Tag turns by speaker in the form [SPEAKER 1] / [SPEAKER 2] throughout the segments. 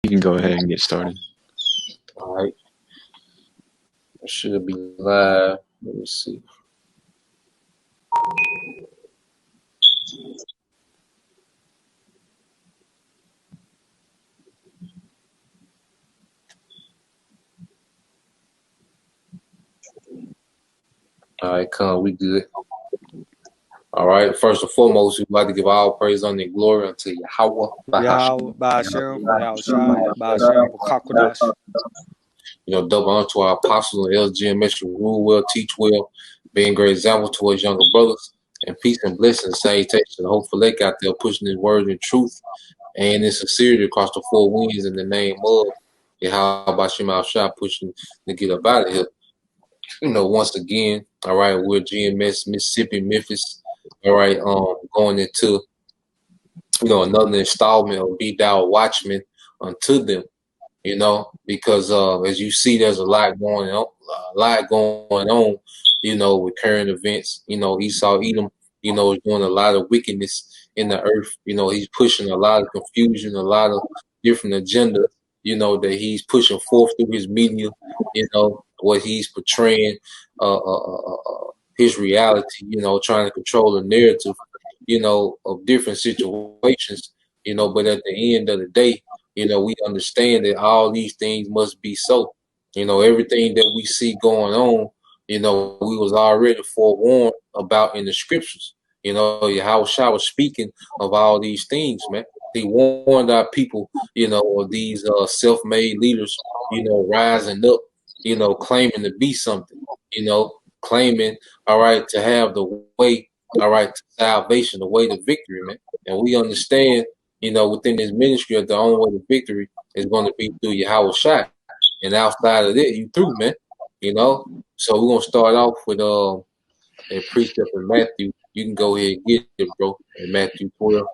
[SPEAKER 1] You can go ahead and get started.
[SPEAKER 2] All right. I should be live. Let me see. All right, come. We good. All right. First and foremost, we'd like to give all praise, honor, and glory unto Yahweh.
[SPEAKER 3] Yahweh, Ba'ashem, Yahushai, Ba'ashem, B'Kakwadash.
[SPEAKER 2] Double honor to our apostles and LGMS who rule well, teach well, being great example to us younger brothers. And peace and blessings, salutation, and hope for Lake out there pushing his word in truth and in sincerity across the four winds in the name of Yahweh Ba'ashem Yahushai, pushing to get up out of here. Once again, all right, we're GMS, Mississippi, Memphis. All right, going into another installment of Be Thou Watchmen unto them. Because as you see, there's a lot going on, with current events. Esau Edom, is doing a lot of wickedness in the earth. He's pushing a lot of confusion, a lot of different agendas, that he's pushing forth through his media, what he's portraying, his reality, trying to control the narrative, of different situations, but at the end of the day, we understand that all these things must be so. Everything that we see going on, we was already forewarned about in the scriptures. Yahushua was speaking of all these things, man. He warned our people, of these self-made leaders, rising up, claiming to be something, claiming, all right, to have the way, all right, to salvation, the way to victory, man. And we understand, within this ministry, the only way to victory is going to be through Yahushua. And outside of that, you through, man. So we're gonna start off with a precept in Matthew. You can go ahead and get it, bro. In Matthew 12.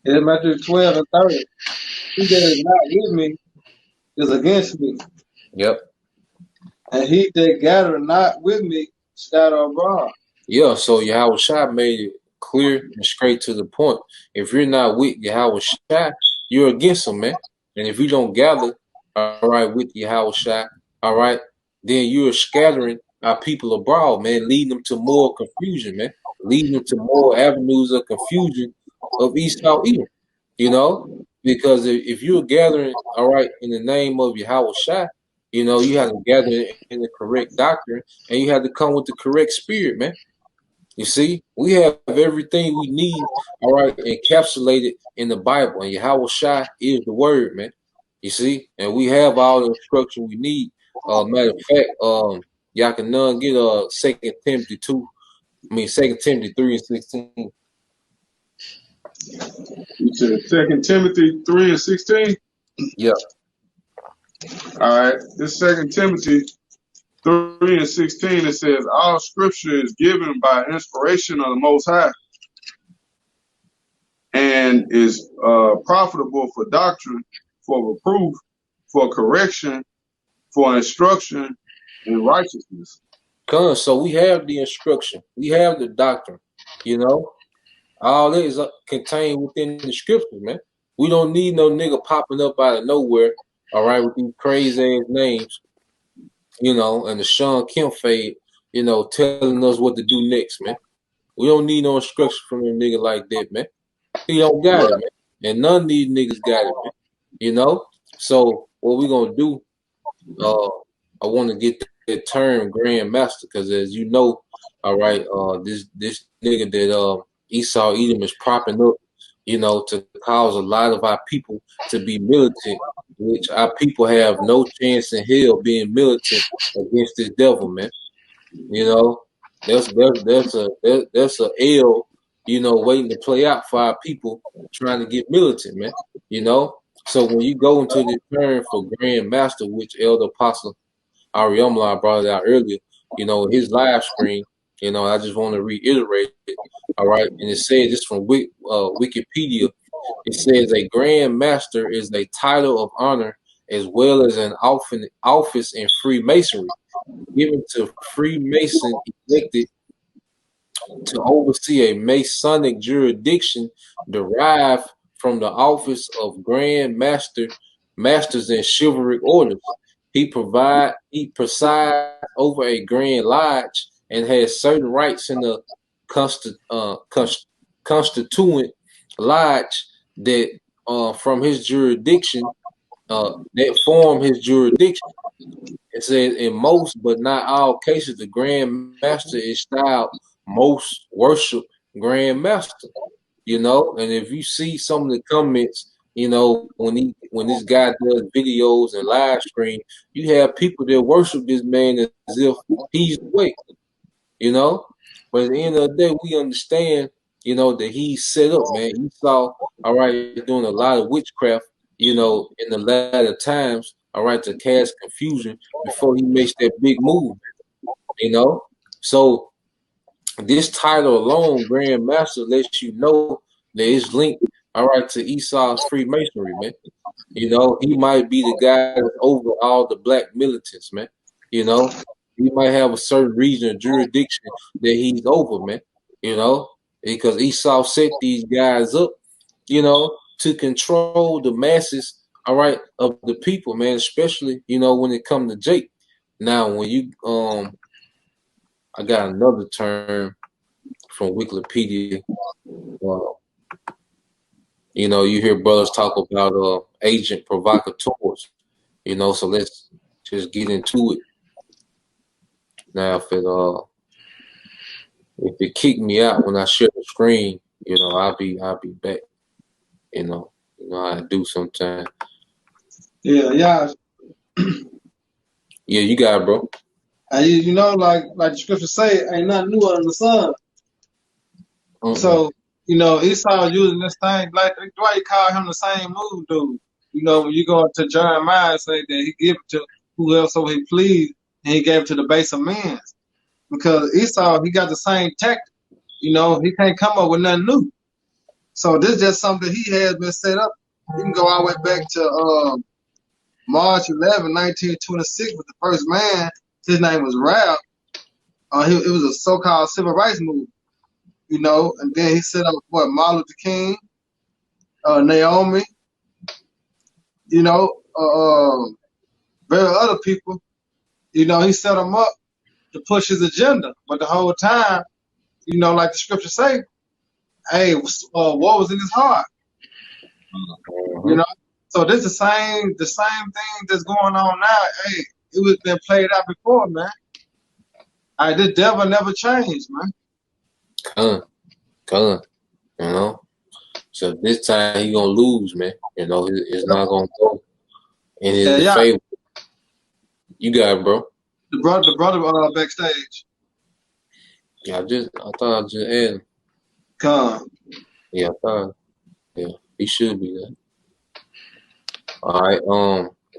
[SPEAKER 4] In Matthew 12 and 30. He that is not with me is against me.
[SPEAKER 2] Yep.
[SPEAKER 4] And he that gather not with me scatter abroad.
[SPEAKER 2] Yeah, so Yahushua made it clear and straight to the point. If you're not with Yahushua, you're against him, man. And if you don't gather, all right, with Yahushua, all right, then you're scattering our people abroad, man, leading them to more confusion, man, leading them to more avenues of confusion of Esau Edom, because if you're gathering, all right, in the name of Yahushua, you have to gather in the correct doctrine and you have to come with the correct spirit, man. You see, we have everything we need, all right, encapsulated in the Bible, and Yahushua is the word, man. You see, and we have all the instruction we need. Matter of fact, y'all can none get 2 Timothy 3:16.
[SPEAKER 4] You said 2 Timothy 3:16?
[SPEAKER 2] Yeah.
[SPEAKER 4] All right. This 2 Timothy 3:16, it says, all scripture is given by inspiration of the Most High and is profitable for doctrine, for reproof, for correction, for instruction in righteousness.
[SPEAKER 2] So we have the instruction. We have the doctrine, All that is contained within the scriptures, man. We don't need no nigga popping up out of nowhere, all right, with these crazy ass names, and the Sean Kemp fade, telling us what to do next, man. We don't need no instruction from a nigga like that, man. He don't got it, man. And none of these niggas got it, man. So what we gonna do, I want to get that term Grand Master, because as you know, all right, this nigga that Esau Edom is propping up, to cause a lot of our people to be militant, which our people have no chance in hell being militant against this devil, man. That's a L, waiting to play out for our people trying to get militant, man. So when you go into the term for Grand Master, which Elder Apostle Ariamla brought it out earlier, his live stream, I just want to reiterate it. All right. And it says this from Wikipedia. It says a Grand Master is a title of honor as well as an office in Freemasonry given to Freemason elected to oversee a Masonic jurisdiction derived from the office of Grand Masters in chivalric orders. He presides over a grand lodge and has certain rights in the constituent lodge that from his jurisdiction that form his jurisdiction. It says in most but not all cases, the Grand Master is styled most worship Grand Master. You know, and if you see some of the comments, you know, when this guy does videos and live stream, you have people that worship this man as if he's the way, you know. But at the end of the day, we understand, you know, that he's set up, man. He saw, all right, doing a lot of witchcraft, you know, in the latter times, all right, to cast confusion before he makes that big move, you know. So this title alone, Grand Master, lets you know that it's linked, all right, to Esau's Freemasonry, man. You know, he might be the guy that's over all the black militants, man. You know, he might have a certain region of jurisdiction that he's over, man. You know, because Esau set these guys up, you know, to control the masses, all right, of the people, man. Especially, you know, when it comes to Jake. Now, when you I got another term from Wikipedia. You know, you hear brothers talk about agent provocateurs. You know, so let's just get into it. Now, if it kick me out when I share the screen, you know, I'll be back. You know how I do sometimes.
[SPEAKER 1] Yeah.
[SPEAKER 2] Yeah, you got it, bro.
[SPEAKER 1] You know, like the scriptures say, ain't nothing new under the sun. So, you know, Esau using this thing, like that's why you call him the same move dude. You know, when you go to Jeremiah and say that he give it to whoever he pleased, and he gave it to the base of men. Because Esau, he got the same tactic. You know, he can't come up with nothing new. So this is just something he has been set up. You can go all the way back to March 11, 1926 with the first man. His name was Ralph. It was a so-called civil rights movement. You know, and then he set up Martin Luther King, Naomi, you know, various other people. You know, he set them up to push his agenda. But the whole time, you know, like the scriptures say, hey, what was in his heart? You know, so this is the same thing that's going on now. Hey, it was been played out before, man. This devil never changed, man.
[SPEAKER 2] Come, you know. So this time he gonna lose, man. You know, it's not gonna go in his favor. You got it, bro.
[SPEAKER 1] The brother backstage.
[SPEAKER 2] Yeah, I thought I just asked him.
[SPEAKER 1] Come.
[SPEAKER 2] Yeah, he should be there. All right,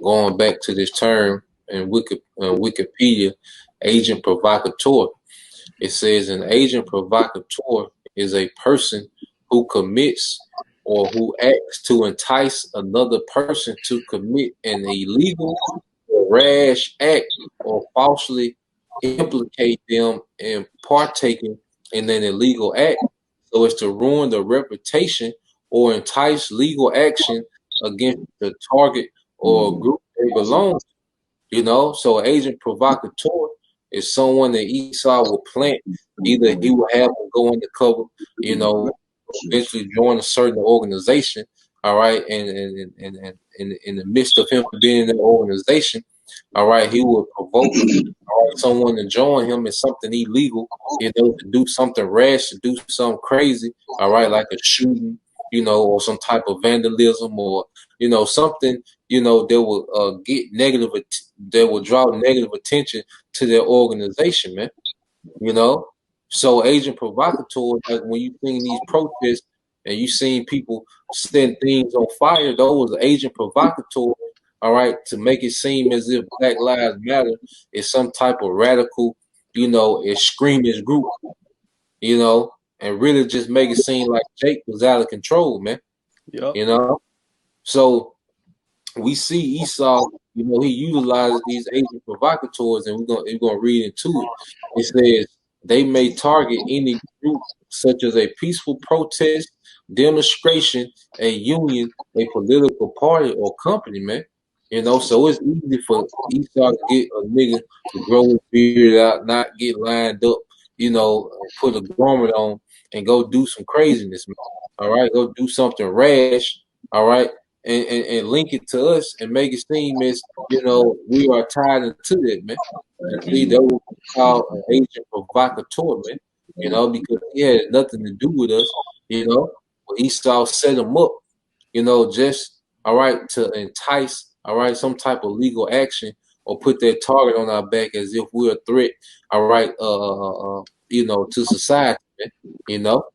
[SPEAKER 2] going back to this term in Wikipedia, agent provocateur. It says an agent provocateur is a person who commits or who acts to entice another person to commit an illegal or rash act or falsely implicate them in partaking in an illegal act so as to ruin the reputation or entice legal action against the target or group they belong to. You know, so agent provocateur is someone that Esau will plant. Either he will have them go undercover, you know, eventually join a certain organization, all right, and in the midst of him being in the organization, all right, he will provoke someone to join him in something illegal, you know, to do something rash, to do something crazy, all right, like a shooting, you know, or some type of vandalism, or you know, something, you know, that will that will draw negative attention to their organization, man. You know, so agent provocateur, like when you think these protests and you seen people set things on fire, those are agent provocateur, all right, to make it seem as if Black Lives Matter is some type of radical, you know, extremist group, you know, and really just make it seem like Jake was out of control, man.
[SPEAKER 3] Yep.
[SPEAKER 2] You know, so we see Esau, you know, he utilizes these agent provocateurs, and we're gonna read into it. It says they may target any group such as a peaceful protest, demonstration, a union, a political party or company, man. You know, so it's easy for Esau to get a nigga to grow his beard out, not get lined up, you know, put a garment on and go do some craziness, man. All right, go do something rash, all right, and link it to us and make it seem as, you know, we are tied into that, man. And see, that was called an agent provocateur, man, you know, because he had nothing to do with us, you know. But Esau set him up, you know, just all right to entice, all right, some type of legal action or put that target on our back as if we're a threat, all right, you know, to society, man, you know.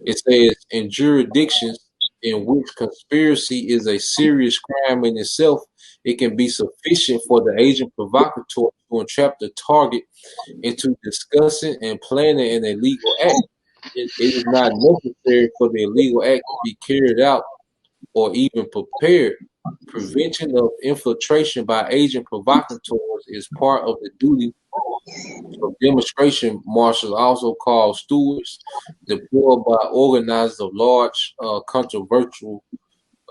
[SPEAKER 2] It says in jurisdictions in which conspiracy is a serious crime in itself, it can be sufficient for the agent provocateur to entrap the target into discussing and planning an illegal act. It is not necessary for the illegal act to be carried out or even prepared. Prevention of infiltration by agent provocateurs is part of the duty of demonstration marshals, also called stewards, deployed by organizers of large controversial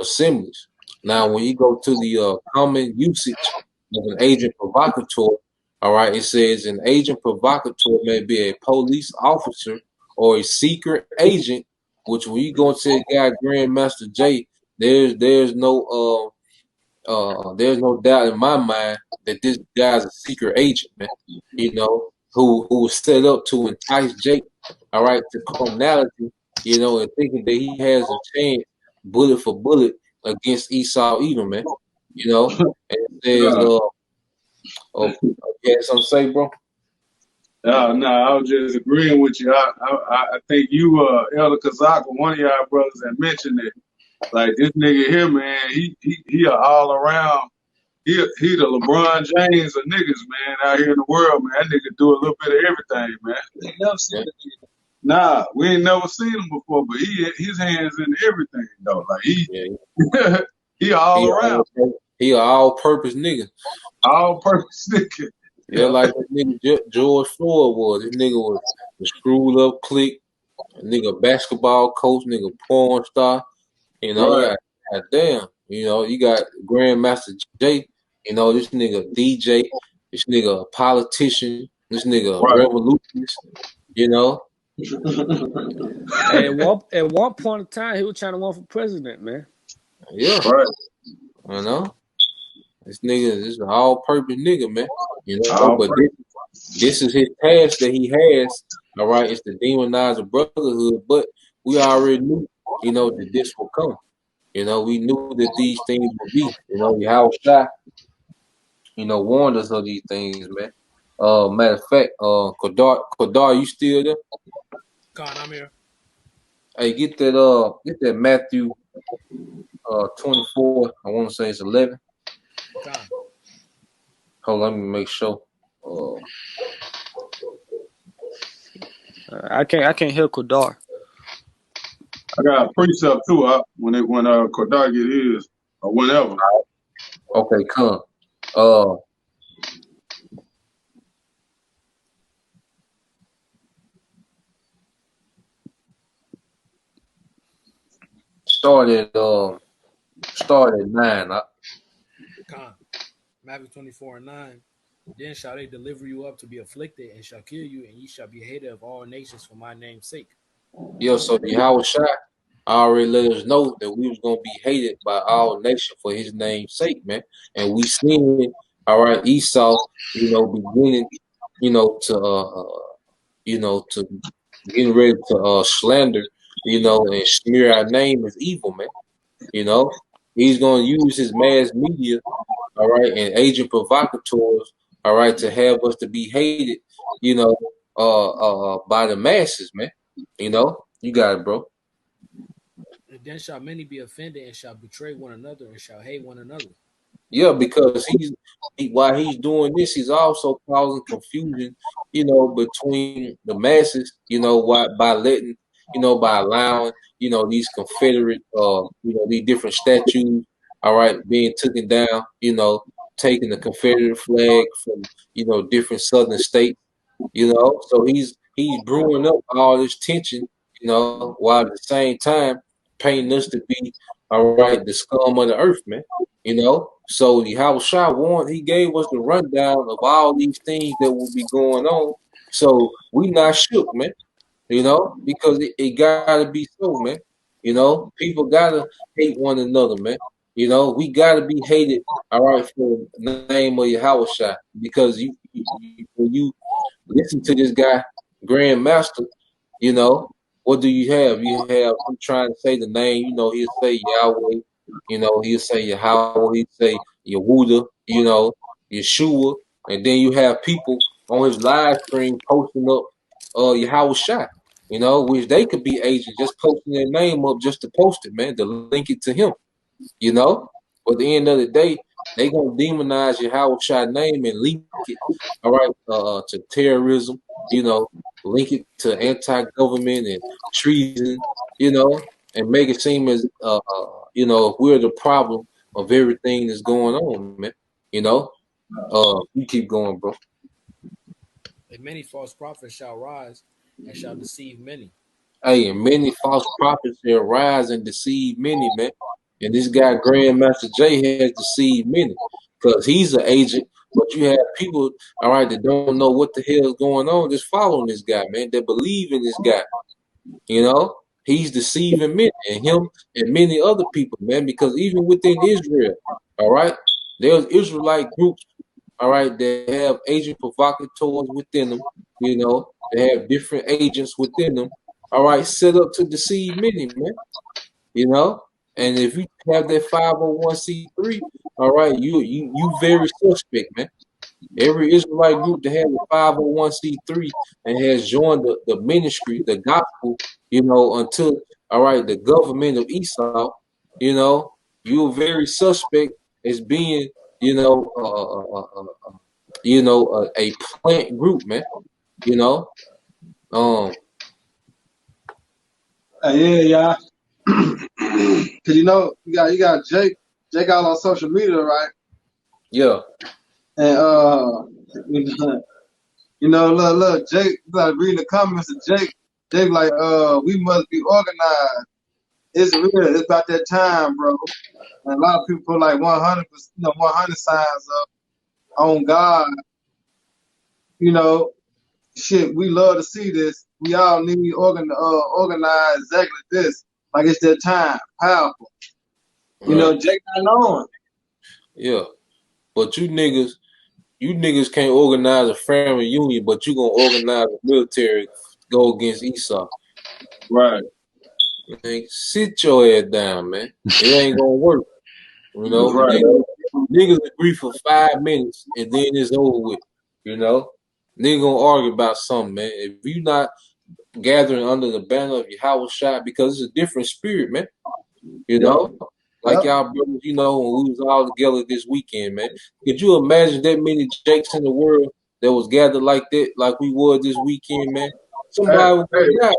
[SPEAKER 2] assemblies. Now, when you go to the common usage of an agent provocateur, all right, it says an agent provocateur may be a police officer or a secret agent, which when you go to the guy Grandmaster J, there's no doubt in my mind that this guy's a secret agent, man. You know, who was set up to entice Jake, all right, to criminality, you know, and thinking that he has a chance, bullet for bullet, against Esau Edom, man. You know, and it says, oh, you had something to say, bro?
[SPEAKER 4] No, I was just agreeing with you. I think you, Elder Kazaka, one of y'all brothers that mentioned it. Like this nigga here, man, he a all around. He the LeBron James of niggas, man, out here in the world, man. That nigga do a little bit of everything, man.
[SPEAKER 1] They never seen it.
[SPEAKER 4] Nah, we ain't never seen him before, but his hands in everything though. Like he all around.
[SPEAKER 2] He an all-purpose nigga.
[SPEAKER 4] All purpose nigga.
[SPEAKER 2] Yeah, like that nigga George Floyd was. This nigga was a screwed up clique, a nigga basketball coach, nigga porn star. You know,
[SPEAKER 4] Right.
[SPEAKER 2] God damn. You know, you got Grandmaster J. You know, this nigga DJ. This nigga a politician. This nigga a revolutionist. You know.
[SPEAKER 3] Hey, at one point in time, he was trying to run for president, man.
[SPEAKER 2] Yeah.
[SPEAKER 4] Right.
[SPEAKER 2] You know. This nigga is an all-purpose nigga, man. You know, but this is his task that he has. All right, it's to demonize the brotherhood, but we already knew, you know, that this will come. You know, we knew that these things would be. You know, Yahushua, you know, warned us of these things, man. Matter of fact, Kodar, you still there?
[SPEAKER 5] God, I'm here.
[SPEAKER 2] Hey, get that Matthew 24. I want to say it's 11.
[SPEAKER 5] God.
[SPEAKER 2] Hold on, let me make sure.
[SPEAKER 3] I can't hear Kodar.
[SPEAKER 4] I got a precept too. When Kodar get his or whenever.
[SPEAKER 2] Okay, come. Start at 9.
[SPEAKER 5] God. Matthew 24:9. Then shall they deliver you up to be afflicted, and shall kill you, and ye shall be hated of all nations for my name's sake.
[SPEAKER 2] Yeah, so Yahushua already let us know that we was gonna be hated by all nations for his name's sake, man. And we seen it, all right, Esau, you know, beginning, you know, to getting ready to slander, you know, and smear our name as evil, man. You know, he's gonna use his mass media, all right, and agent provocateurs, all right, to have us to be hated, you know, by the masses, man. You know, you got it, bro.
[SPEAKER 5] And then shall many be offended, and shall betray one another, and shall hate one another.
[SPEAKER 2] Yeah, because while he's doing this, he's also causing confusion, you know, between the masses, you know, by letting, you know, by allowing, you know, these Confederate, you know, these different statues, all right, being taken down, you know, taking the Confederate flag from, you know, different southern states, you know, so he's brewing up all this tension, you know, while at the same time, painting us to be, all right, the scum of the earth, man. You know, so the House Shah warned, he gave us the rundown of all these things that will be going on. So we not shook, man. You know, because it gotta be so, man. You know, people gotta hate one another, man. You know, we gotta be hated, all right, for the name of your House Shah, because when you listen to this guy, Grandmaster, you know, what do you have? You have him trying to say the name, you know, he'll say Yahweh, you know, he'll say Yahweh, he'll say Yehuda, you know, Yeshua, and then you have people on his live stream posting up Yahweh Shai, you know, which they could be agents just posting their name up just to post it, man, to link it to him, you know. But at the end of the day, they gonna demonize your Howard Shot name and link it, all right, to terrorism, you know, link it to anti-government and treason, you know, and make it seem as you know, we're the problem of everything that's going on, man. You know, you keep going, bro.
[SPEAKER 5] And many false prophets shall rise and shall deceive many.
[SPEAKER 2] Hey, and many false prophets shall rise and deceive many, man. And this guy, Grandmaster Jay, has deceived many because he's an agent. But you have people, all right, that don't know what the hell is going on, just following this guy, man. They believe in this guy. You know, he's deceiving many, and him and many other people, man. Because even within Israel, all right, there's Israelite groups, all right, that have agent provocateurs within them. You know, they have different agents within them, all right, set up to deceive many, man. You know, and if you have that 501c3, all right, you very suspect, man. Every Israelite group that has a 501c3 and has joined the ministry, the gospel, you know, until, all right, the government of Esau, you know, you're very suspect as being, you know, a plant group, man. You know,
[SPEAKER 1] Yeah. Cause you know you got Jake all on social media, right?
[SPEAKER 2] yeah,
[SPEAKER 1] And you know, look, Jake, like reading the comments of Jake like, we must be organized. It's real. It's about that time, bro. And a lot of people put like 100, 100 signs up on God. You know, shit, we love to see this. We all need to organize exactly this. Like it's that time, powerful.
[SPEAKER 2] right.
[SPEAKER 1] You know, Jake not knowing.
[SPEAKER 2] Yeah, but you niggas can't organize a family union, but you gonna organize a military to go against Esau.
[SPEAKER 4] Right.
[SPEAKER 2] Man, sit your ass down, man. It ain't gonna work. You know,
[SPEAKER 4] Right.
[SPEAKER 2] niggas agree for 5 minutes and then it's over with. You know, niggas gonna argue about something, man. If you not gathering under the banner of your house shot, because it's a different spirit, man. You know, like
[SPEAKER 1] Yep.
[SPEAKER 2] y'all brothers, you know, when we was all together this weekend, man. Could you imagine that many Jakes in the world that was gathered like that, like we were this weekend, man? Somebody would
[SPEAKER 4] Hey,
[SPEAKER 2] be out.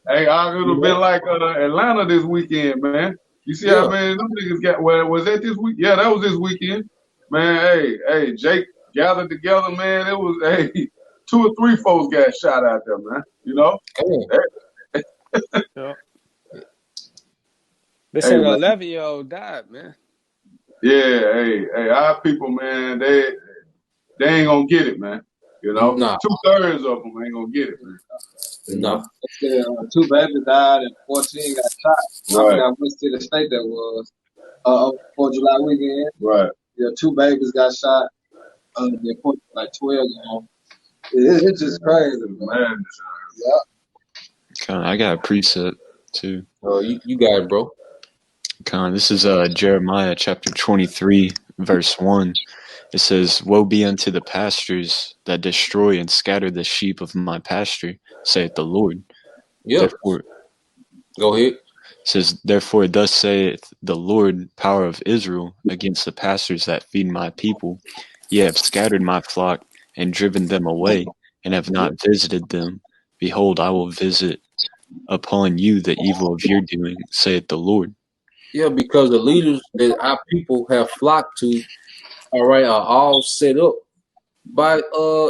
[SPEAKER 4] hey, I could have been like Atlanta this weekend, man. You see how
[SPEAKER 2] Yeah.
[SPEAKER 4] many them niggas got? Well, was that this week? Yeah, that was this weekend, man. Hey, Jake gathered together, man. It was 2 or 3 folks got shot out there, man. You know.
[SPEAKER 3] Yeah. They
[SPEAKER 4] Hey,
[SPEAKER 3] said an
[SPEAKER 4] man.
[SPEAKER 3] 11-year-old died, man.
[SPEAKER 4] Yeah, hey, our people, man. They ain't gonna get it, man. You know,
[SPEAKER 2] Nah.
[SPEAKER 4] 2/3 of them ain't gonna get it, man. You
[SPEAKER 2] Nah.
[SPEAKER 4] know?
[SPEAKER 1] 2 babies died and 14 got shot. I
[SPEAKER 4] Right.
[SPEAKER 1] forgot which city state that was. 4th of July weekend.
[SPEAKER 4] Right.
[SPEAKER 1] Yeah, 2 babies got shot. They put like 12 on. It's just crazy, man.
[SPEAKER 4] Man,
[SPEAKER 6] I got a preset too.
[SPEAKER 2] You got it, bro.
[SPEAKER 6] This is Jeremiah chapter 23, verse 1. It says, "Woe be unto the pastors that destroy and scatter the sheep of my pasture, saith the Lord."
[SPEAKER 2] Yeah.
[SPEAKER 6] Therefore,
[SPEAKER 2] Go ahead.
[SPEAKER 6] it says, "Therefore thus saith the Lord, power of Israel, against the pastors that feed my people. Ye have scattered my flock and driven them away, and have not visited them. Behold, I will visit upon you the evil of your doing, saith the Lord."
[SPEAKER 2] Yeah, because the leaders that our people have flocked to, all right, are all set up by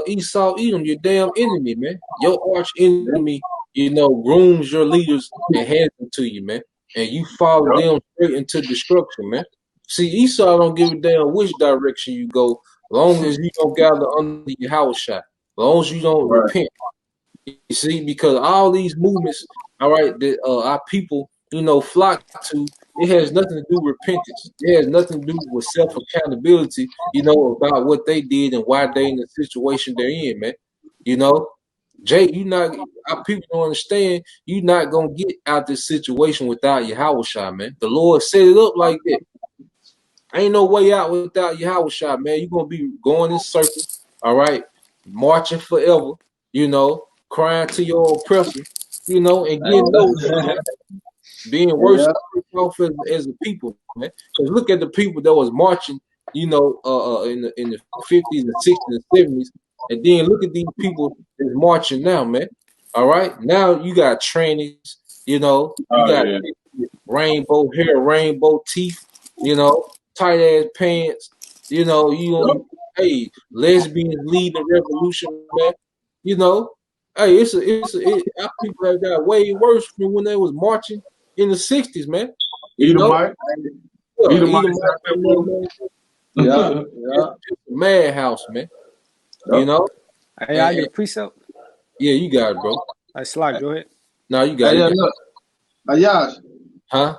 [SPEAKER 2] Esau Edom, your damn enemy, man. Your arch enemy grooms your leaders and hands them to you, man. And you follow them straight into destruction, man. See, Esau don't give a damn which direction you go, long as you don't gather under your house shot, long as you don't repent. You see, because all these movements, all right, that our people, flock to, it has nothing to do with repentance. It has nothing to do with self accountability, about what they did and why they in the situation they're in, man. Jay, our people don't understand. You're not gonna get out this situation without Yahushua, man. The Lord set it up like that. Ain't no way out without Yahushua, man. You're gonna be going in circles, all right, marching forever, crying to your oppressor, and getting nowhere, being worse off as a people, man. Because look at the people that was marching, in the 50s and 60s and 70s, and then look at these people that's marching now, man. All right, now you got trannies, you got rainbow hair, rainbow teeth, tight ass pants, hey, lesbians lead the revolution, man. Hey, our people have got way worse from when they was marching in the 60s, man.
[SPEAKER 4] Edomite.
[SPEAKER 1] Yeah.
[SPEAKER 2] It's a madhouse, man.
[SPEAKER 3] Hey, I get a precept.
[SPEAKER 2] Yeah, you got it, bro.
[SPEAKER 3] Hey, Slack, go ahead.
[SPEAKER 2] No, you got it.
[SPEAKER 1] Look. Yash.
[SPEAKER 2] Huh?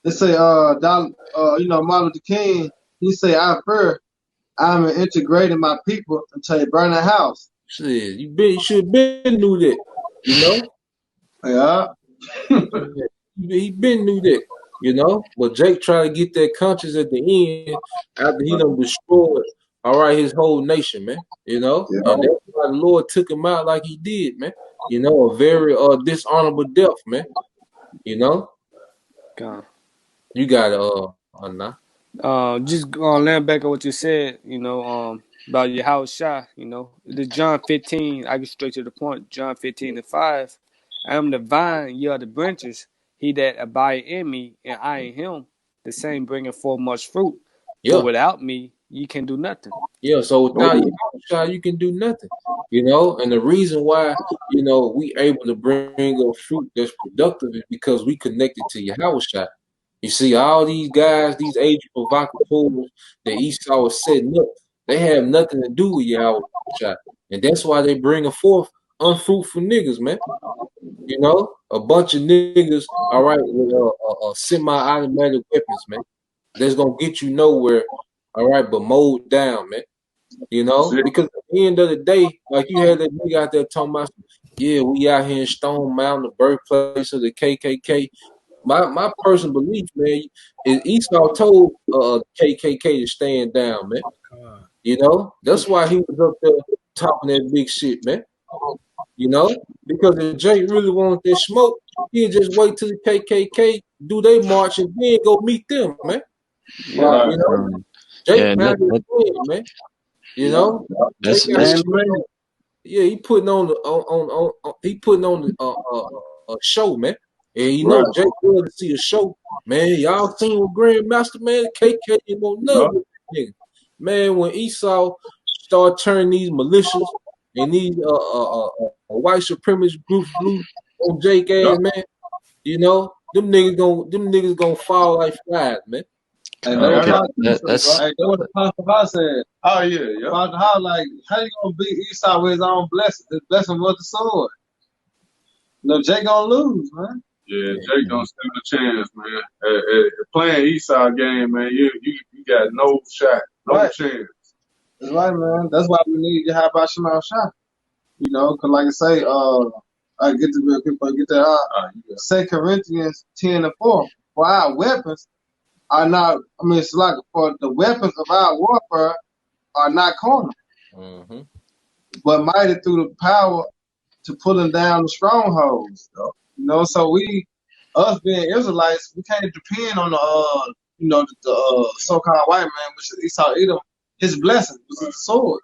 [SPEAKER 1] They say, Martin Luther King, he say, I'm integrating my people until they burn the house.
[SPEAKER 2] Shit, you should have been knew that,
[SPEAKER 1] Yeah.
[SPEAKER 2] He been knew that, But Jake tried to get that conscience at the end after he done destroyed, his whole nation, man. And that's why the Lord took him out like he did, man. A very dishonorable death, man.
[SPEAKER 3] God.
[SPEAKER 2] You got it,
[SPEAKER 3] just land back on what you said, about your house shot, the John 15, I get straight to the point. John 15:5. I am the vine, ye are the branches. He that abide in me, and I in him, the same bringeth forth much fruit.
[SPEAKER 2] Yeah.
[SPEAKER 3] For without me, ye can do nothing.
[SPEAKER 2] Yeah, so without Yahushua, you can do nothing. And the reason why, we able to bring up fruit that's productive is because we connected to Yahushua. You see, all these guys, these age provocateurs that Esau was setting up, they have nothing to do with Yahushua. And that's why they bring forth unfruitful niggas, man. A bunch of niggas, all right, with semi-automatic weapons, man. That's gonna get you nowhere, all right, but mowed down, man. Because at the end of the day, like you had that nigga out there talking about, yeah, we out here in Stone Mountain, the birthplace of the KKK. My personal belief, man, is Esau told KKK to stand down, man. That's why he was up there talking that big shit, man. Because if Jake really wanted that smoke, he'd just wait till the KKK do their march and then go meet them, man. Jake found his friend, man. He putting on a show, man. And Jake wanted to see a show, man. Y'all seen with Grandmaster, man, KK ain't want nothing, man. When Esau started turning these militias and these white supremacist groups loose on Jake ass, man, them niggas gonna fall like flies, man.
[SPEAKER 1] And that's what the Pastor Hall said.
[SPEAKER 4] Oh yeah.
[SPEAKER 1] Pastor Hall, like, how you gonna beat Esau with his own blessing? His blessing was the sword. Jake gonna lose, man.
[SPEAKER 4] Yeah, Jake gonna stand a chance, man. Playing Esau game, man, you got no shot, no chance.
[SPEAKER 1] That's right, man. That's why we need to have our Shema shot. Cause like I say, I get to real quick, but get that 2 Corinthians 10:4. For our weapons are not, it's like for the weapons of our warfare are not carnal, but mighty through the power to pulling down the strongholds. So us being Israelites, we can't depend on the so-called white man, which is Esau Edom. His blessing was the sword.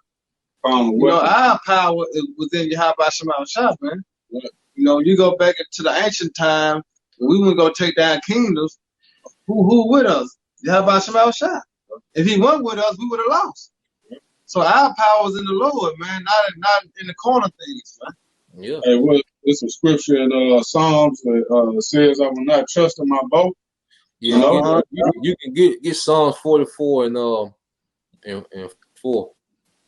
[SPEAKER 1] Our power is within Yahweh Shema Shah, man. You go back into the ancient time, when we would go take down kingdoms. Who with us? Yahweh Shema Shah. If he wasn't with us, we would have lost. So our power is in the Lord, man, not in the corner things, man.
[SPEAKER 2] Yeah.
[SPEAKER 4] Hey, It's a scripture in Psalms that says, "I will not trust in my bow."
[SPEAKER 2] Yeah,
[SPEAKER 4] You know,
[SPEAKER 2] you can get Psalms 44 and 4.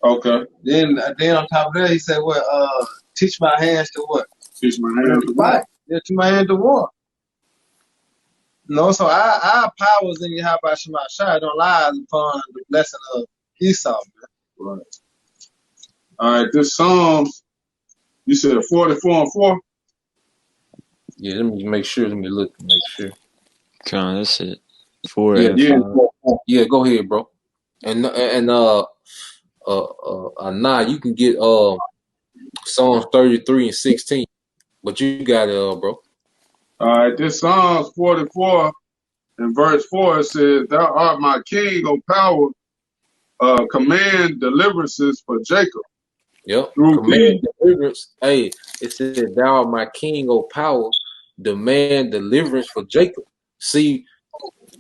[SPEAKER 1] Okay. Then on top of that, he said, "What? Teach my hands to what?
[SPEAKER 4] Teach my
[SPEAKER 1] To
[SPEAKER 4] hands to war.
[SPEAKER 1] fight. Yeah, teach my hands to war." No, so our powers in Yahweh Shema Shai don't lie upon the blessing of Esau.
[SPEAKER 4] Right. All right. This Psalms, you said 44 and 4.
[SPEAKER 2] Yeah, let me make sure. Let me look to make sure.
[SPEAKER 6] Come on, that's it. 4
[SPEAKER 2] Yeah,
[SPEAKER 6] and
[SPEAKER 4] Yeah.
[SPEAKER 6] 5.
[SPEAKER 2] yeah. Go ahead, bro. And now you can get Psalms 33 and 16. But you got it, bro.
[SPEAKER 4] All right. This Psalms 44 and verse 4 it says, "Thou art my king, O power. Command deliverances for Jacob.
[SPEAKER 2] Yep.
[SPEAKER 4] Through
[SPEAKER 2] Command
[SPEAKER 4] thee."
[SPEAKER 2] deliverance. Hey, it said, "Thou art my king, O power. Demand deliverance for Jacob." See,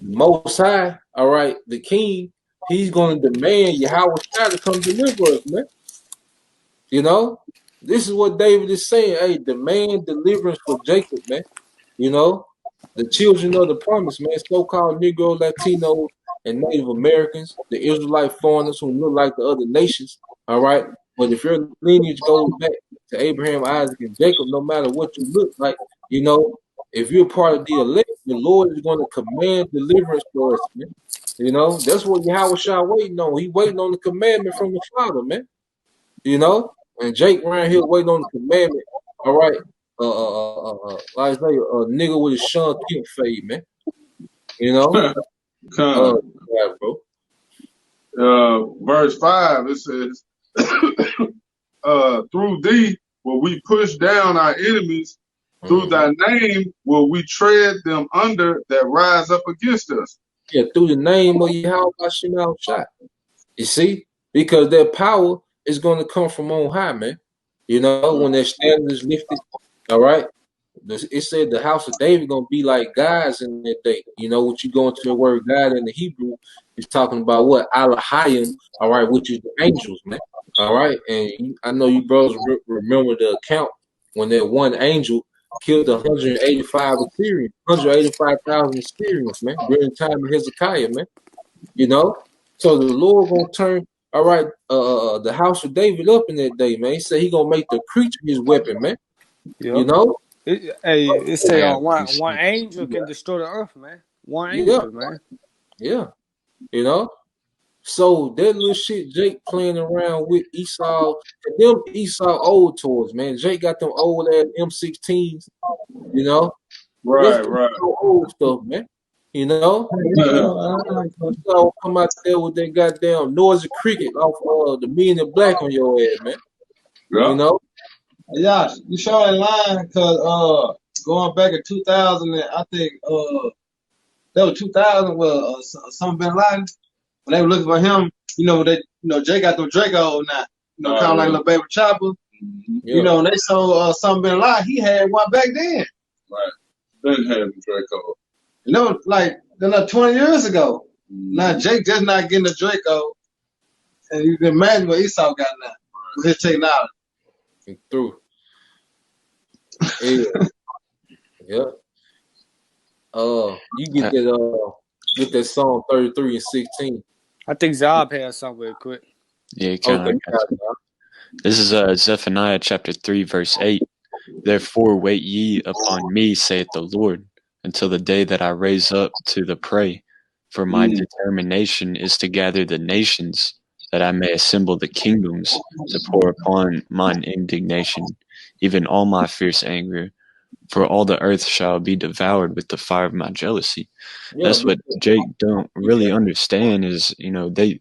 [SPEAKER 2] Most High, all right, the king, he's going to demand Yahweh Shai to come deliver us, man. You know, this is what David is saying. Hey, demand deliverance for Jacob, man. You know, the children of the promise, man, so-called Negro, Latino, and Native Americans, the Israelite foreigners who look like the other nations, all right? But if your lineage goes back to Abraham, Isaac, and Jacob, no matter what you look like, you know, if you're part of the elect, the Lord is going to command deliverance for us, man. You know, that's what Yahweh Shah waiting on. He waiting on the commandment from the Father, man. You know, and Jake around here waiting on the commandment. All right, like I say, a nigga with a Sean Kemp fade, man. You know,
[SPEAKER 4] Come.
[SPEAKER 2] yeah, bro.
[SPEAKER 4] Verse 5, it says, "Through thee will we push down our enemies. Through
[SPEAKER 2] Mm-hmm.
[SPEAKER 4] thy name will we tread them under that rise up against us."
[SPEAKER 2] Yeah, through the name of Yahweh Shema Shai. You see, because their power is going to come from on high, man. You know, when their standard is lifted, all right. It said the house of David gonna be like guys in that day. You know, what you go into the word God in the Hebrew is talking about what Alahayim, all right, which is the angels, man. All right, and I know you brothers remember the account when that one angel killed 185 Assyrians, 185,000 Assyrians, man, during the time of Hezekiah, man. You know, so the Lord gonna turn, all right, the house of David up in that day, man. He said he gonna make the creature his weapon, man. You
[SPEAKER 3] Yep.
[SPEAKER 2] know,
[SPEAKER 3] It say
[SPEAKER 6] I got
[SPEAKER 3] one angel can destroy the earth, man. One
[SPEAKER 2] yeah,
[SPEAKER 3] angel, man.
[SPEAKER 2] yeah, you know. So that little shit Jake playing around with Esau, and them Esau old toys, man. Jake got them old ass M16s, you know. That's
[SPEAKER 4] Right, right.
[SPEAKER 2] old stuff, man. You know, Esau come out there with that goddamn noisy cricket off the Men in Black on your head, man. You
[SPEAKER 4] Yeah.
[SPEAKER 2] know,
[SPEAKER 1] Yeah, you sure in line because going back in 2000, and I think that was 2000 with Osama bin Laden when they were looking for him. Jay got them Draco now. Kind of like a little baby chopper.
[SPEAKER 4] Mm-hmm.
[SPEAKER 2] yeah.
[SPEAKER 1] When they saw Osama bin Laden, he had one back then.
[SPEAKER 4] Right. Then have the Draco.
[SPEAKER 1] Like 20 years ago.
[SPEAKER 4] Mm-hmm.
[SPEAKER 1] Now Jake just not getting the Draco, and you can imagine what Esau got now with his technology.
[SPEAKER 2] And through, yeah, yeah. You get that song 33 and 16.
[SPEAKER 3] I think Zob has something real quick.
[SPEAKER 6] Yeah,
[SPEAKER 2] Okay,
[SPEAKER 6] this is Zephaniah chapter 3, verse 8. "Therefore wait ye upon me, saith the Lord, until the day that I raise up to the prey. For my determination is to gather the nations, that I may assemble the kingdoms, to pour upon mine indignation, even all my fierce anger. For all the earth shall be devoured with the fire of my jealousy."
[SPEAKER 2] yeah,
[SPEAKER 6] That's what Jake don't really understand is, they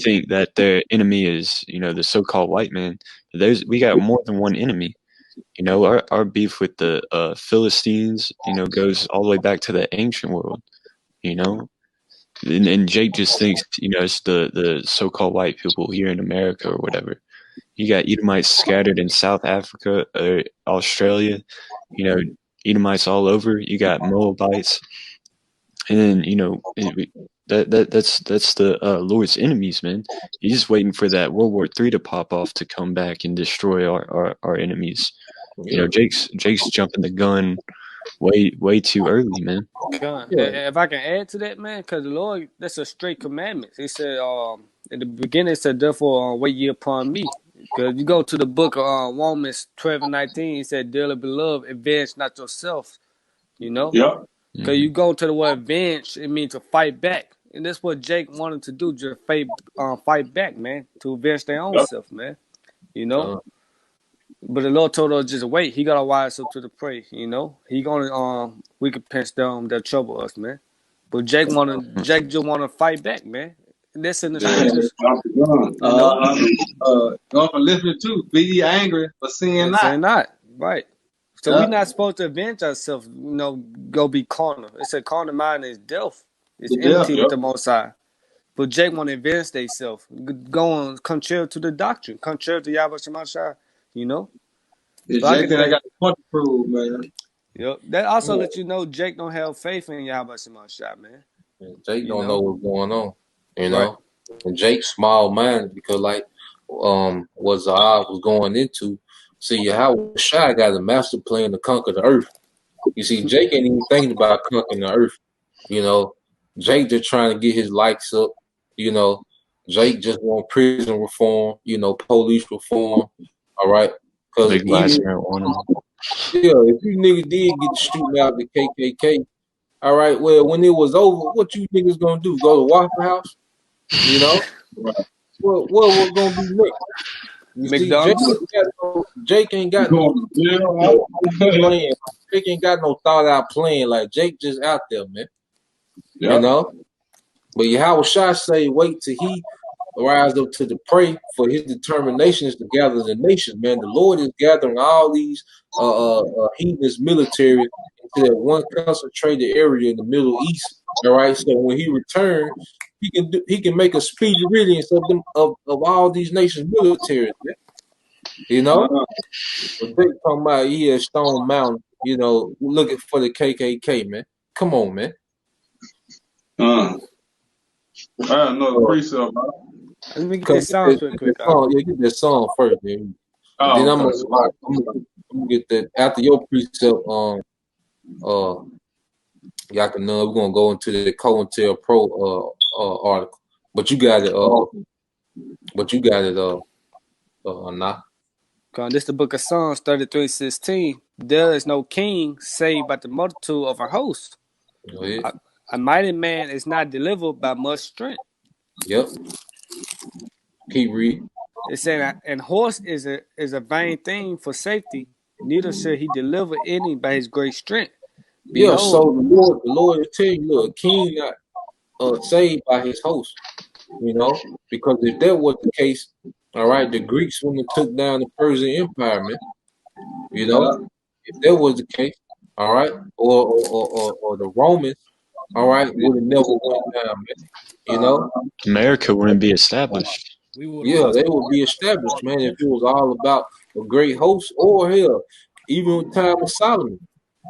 [SPEAKER 6] think that their enemy is, the so-called white man. We got more than one enemy. Our beef with the Philistines, goes all the way back to the ancient world, and Jake just thinks, it's the so-called white people here in America or whatever. You got Edomites scattered in South Africa or Australia, Edomites all over. You got Moabites, and then that's the Lord's enemies, man. He's just waiting for that World War III to pop off to come back and destroy our enemies. You know, Jake's jumping the gun way too early, man.
[SPEAKER 3] If I can add to that, man, because the Lord, that's a straight commandment. He said, in the beginning, it said, therefore, wait ye upon me. Because you go to the book of Romans 12:19, he said, dearly beloved, avenge not yourself, you know?
[SPEAKER 4] Yep.
[SPEAKER 3] Because you go to the word avenge, it means to fight back. And that's what Jake wanted to do, just fight back, man, to avenge their own self, man, you know? But the Lord told us just wait. He got to wise up to the prey, you know? He gonna recompense them that trouble us, man. But Jake just wanna fight back, man. And that's in the scriptures, you know.
[SPEAKER 1] Going from listening to be ye angry, but sin
[SPEAKER 3] And
[SPEAKER 1] not.
[SPEAKER 3] saying not right. So
[SPEAKER 1] Yeah.
[SPEAKER 3] we're not supposed to avenge ourselves, you know. Go be carnal. It said carnal mind is death. It's enmity with the Most High. But Jake want to avenge themselves, going contrary to the doctrine, contrary to Yahweh Shemashah, you know.
[SPEAKER 1] Yeah,
[SPEAKER 3] So I
[SPEAKER 1] Jake
[SPEAKER 3] can
[SPEAKER 1] said I
[SPEAKER 3] say,
[SPEAKER 1] got the point to prove, man.
[SPEAKER 3] yep. That also lets you know Jake don't have faith in Yahweh Shemashah, man.
[SPEAKER 2] Jake don't know what's going on, you
[SPEAKER 3] Right.
[SPEAKER 2] know. And Jake's small minded because like what Zahab was going into. See, how Shy got a master plan to conquer the earth. You see, Jake ain't even thinking about conquering the earth. You know, Jake just trying to get his likes up. You know, Jake just want prison reform. You know, police reform. All right, because
[SPEAKER 6] Legalize marijuana.
[SPEAKER 2] if you niggas did get to shooting out the KKK, all right, well, when it was over, what you niggas gonna do? Go to Waffle House? You know, what was gonna be next? You see,
[SPEAKER 3] McDonald's.
[SPEAKER 2] Jake ain't got no plan. Jake ain't got no thought out plan. Like Jake just out there, man.
[SPEAKER 4] Yep.
[SPEAKER 2] You know. But Yahweh Shai say, wait till he rise up to the prey, for his determination is to gather the nations, man. The Lord is gathering all these heathenist military into that one concentrated area in the Middle East. All right. So when he returns, he can make a speedy riddance of them of all these nations' militaries, man. You know? But they talking about Stone Mountain, you know, looking for the KKK, man. Come on, man.
[SPEAKER 4] I have another precept, bro.
[SPEAKER 3] Let me get this sound real quick.
[SPEAKER 2] Get that song first, man. And then I'm gonna get that after your precept. Y'all can know we're gonna go into the Cointelpro article, but you got it. Nah.
[SPEAKER 3] This the book of Psalms 33:16. There is no king save by the multitude of a host. A mighty man is not delivered by much strength.
[SPEAKER 2] Yep. Keep reading.
[SPEAKER 3] It said, and horse is a vain thing for safety. Neither should he deliver any by his great strength.
[SPEAKER 2] Behold, so the Lord is telling you, look, a king not saved by his host. You know, because if that was the case, all right, the Greeks wouldn't have took down the Persian Empire, man. You know, if that was the case, all right, or the Romans, all right, would have never went down, man. You know,
[SPEAKER 6] America wouldn't be established.
[SPEAKER 2] they would be established, man, if it was all about a great host, or hell, even in time of Solomon,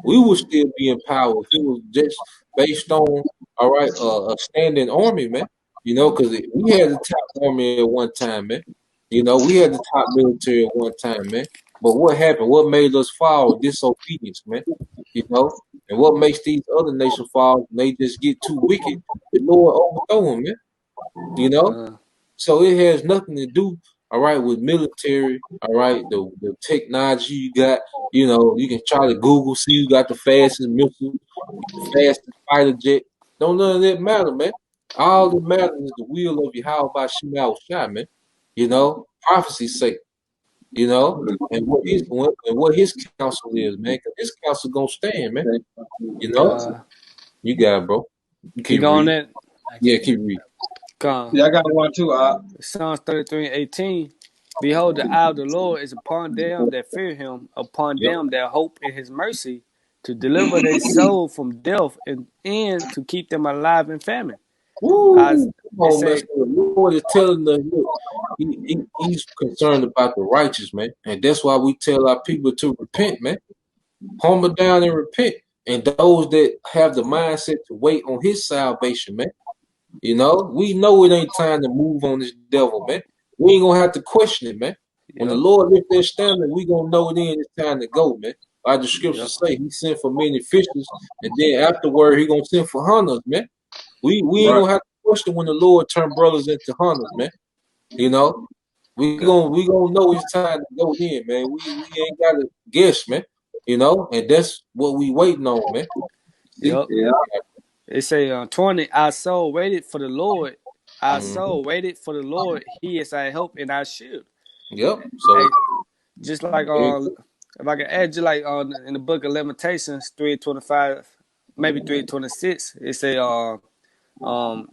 [SPEAKER 2] we would still be in power if it was just based on, all right, a standing army, man. You know, because we had the top army at one time, man. You know, we had the top military at one time, man. But what happened? What made us fall? Disobedience, man. You know, and what makes these other nations fall? They just get too wicked. The Lord overthrow them, man. You know, so it has nothing to do, all right, with military. All right, the technology you got. You know, you can try to Google, see you got the fastest missile, fastest fighter jet. Don't none of that matter, man. All that matters is the will of Yahweh by Shema Shai, man. You know, prophecy's sake. You know, and what his counsel is, man. Because his counsel gonna stand, man. You know, you got it, bro.
[SPEAKER 3] Keep going that.
[SPEAKER 2] Yeah, keep reading.
[SPEAKER 1] Yeah, I got one too.
[SPEAKER 3] Psalms 33:18. Behold, the eye of the Lord is upon them that fear him, upon them that hope in his mercy, to deliver their soul from death and to keep them alive in famine.
[SPEAKER 2] The Lord is telling us, look, he's concerned about the righteous, man. And that's why we tell our people to repent, man. Humble down and repent. And those that have the mindset to wait on his salvation, man. You know, we know it ain't time to move on this devil, man. We ain't gonna have to question it, man. When the
[SPEAKER 3] Yep.
[SPEAKER 2] Lord lift that standard, we gonna know then it's time to go, man. Like the
[SPEAKER 3] Yep.
[SPEAKER 2] scriptures say, He sent for many fishes, and then afterward He gonna send for hunters, man. We ain't
[SPEAKER 4] Right.
[SPEAKER 2] gonna have to question when the Lord turn brothers into hunters, man. You know, we gonna know it's time to go then, man. We ain't gotta guess, man. You know, and that's what we waiting on, man. See?
[SPEAKER 3] Yep.
[SPEAKER 4] Yeah.
[SPEAKER 3] It say 20, our soul waited for the Lord. Our
[SPEAKER 2] Mhm.
[SPEAKER 3] soul waited for the Lord. He is our help and our shield.
[SPEAKER 2] Yep. So
[SPEAKER 3] Hey, just like if I can add, just like in the book of Lamentations 3:25, maybe 3:26, it say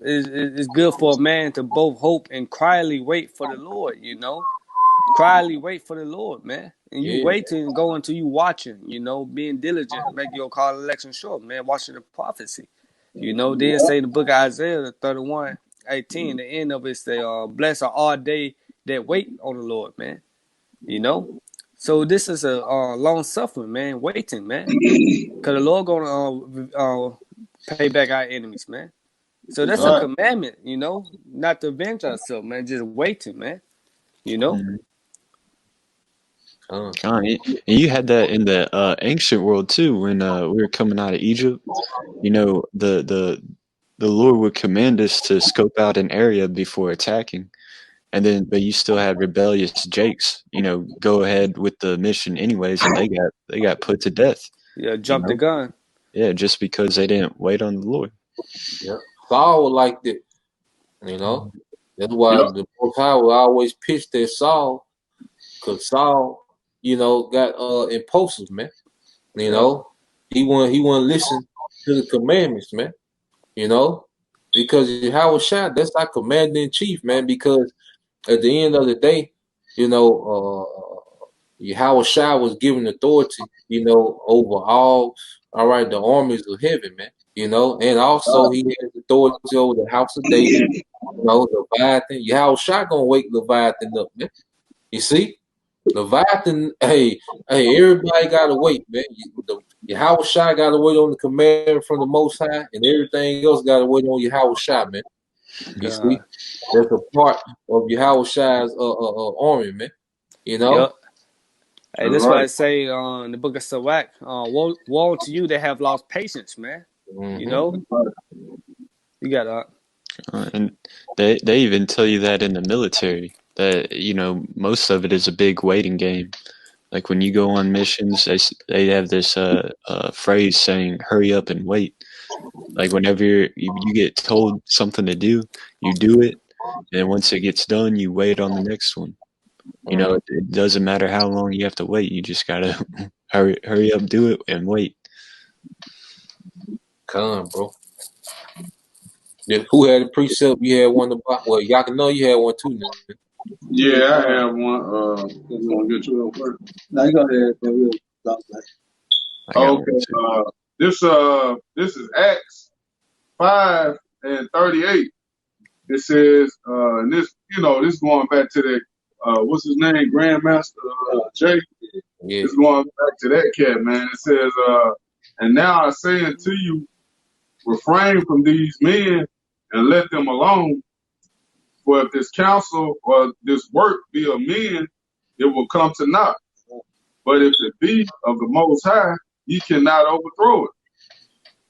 [SPEAKER 3] it's good for a man to both hope and quietly wait for the Lord. You know, quietly wait for the Lord, man. And you
[SPEAKER 2] yeah,
[SPEAKER 3] waiting and go until you watching. You know, being diligent, make your call election short, man. Watching the prophecy. You know, then say in the book of Isaiah 31:18, the end of it say, blessed are all they that wait on the Lord, man. You know? So this is a long suffering, man, waiting, man. Cause the Lord gonna pay back our enemies, man. So that's a
[SPEAKER 1] Right.
[SPEAKER 3] commandment, you know, not to avenge ourselves, man. Just waiting, man. You know?
[SPEAKER 6] Mhm.
[SPEAKER 2] uh,
[SPEAKER 6] And you had that in the ancient world too when we were coming out of Egypt. You know, the Lord would command us to scope out an area before attacking. And then but you still had rebellious Jakes, you know, go ahead with the mission anyways, and they got put to death,
[SPEAKER 3] Yeah,
[SPEAKER 6] you
[SPEAKER 3] jump the
[SPEAKER 6] know.
[SPEAKER 3] gun.
[SPEAKER 6] Yeah, just because they didn't wait on the Lord.
[SPEAKER 2] yeah. Saul liked it, you know. That's why
[SPEAKER 4] Yep.
[SPEAKER 2] the Most High will always pitch that Saul, cause Saul, you know, got impulsive, man. You
[SPEAKER 3] Yep.
[SPEAKER 2] know, he wouldn't listen to the commandments, man. You know, because Howard Shah, that's our commander in chief, man. Because at the end of the day, you know, Howard Shah was given authority, you know, over all right, the armies of heaven, man. You know, and also he has authority over the house of David, you know, Leviathan. Howard Shah gonna wake Leviathan up, man. You see? Leviathan, hey, everybody gotta wait, man. Yahweh Shai gotta wait on the command from the Most High, and everything else gotta wait on Yahweh Shai, man. You see,
[SPEAKER 3] God.
[SPEAKER 2] that's a part of Yahweh Shai's army, man. You know,
[SPEAKER 3] Yep. Hey,
[SPEAKER 4] That's
[SPEAKER 3] that's why I
[SPEAKER 4] right.
[SPEAKER 3] say in the book of Sirach, woe to you that have lost patience, man. You
[SPEAKER 2] mm-hmm.
[SPEAKER 3] know? You gotta
[SPEAKER 6] And they even tell you that in the military that you know most of it is a big waiting game. Like when you go on missions, they have this phrase saying "hurry up and wait." Like whenever you get told something to do, you do it, and once it gets done, you wait on the next one. You know, it doesn't matter how long you have to wait. You just gotta hurry up, do it, and wait.
[SPEAKER 2] Come, bro. Who had a precept? You had one about. Well, y'all can know you had one too. Now.
[SPEAKER 4] Yeah, I have one. You want to get you up first?
[SPEAKER 1] Now you go ahead, man. We'll talk about
[SPEAKER 6] I got one
[SPEAKER 4] Okay.
[SPEAKER 6] too.
[SPEAKER 4] This is Acts 5:38. It says, and this, this going back to the, what's his name, Grandmaster Jay.
[SPEAKER 2] Yeah.
[SPEAKER 4] It's going back to that cat, man. It says, and now I say unto you, refrain from these men and let them alone. For if this counsel or this work be of men, it will come to naught. But if it be of the Most High, ye cannot overthrow it.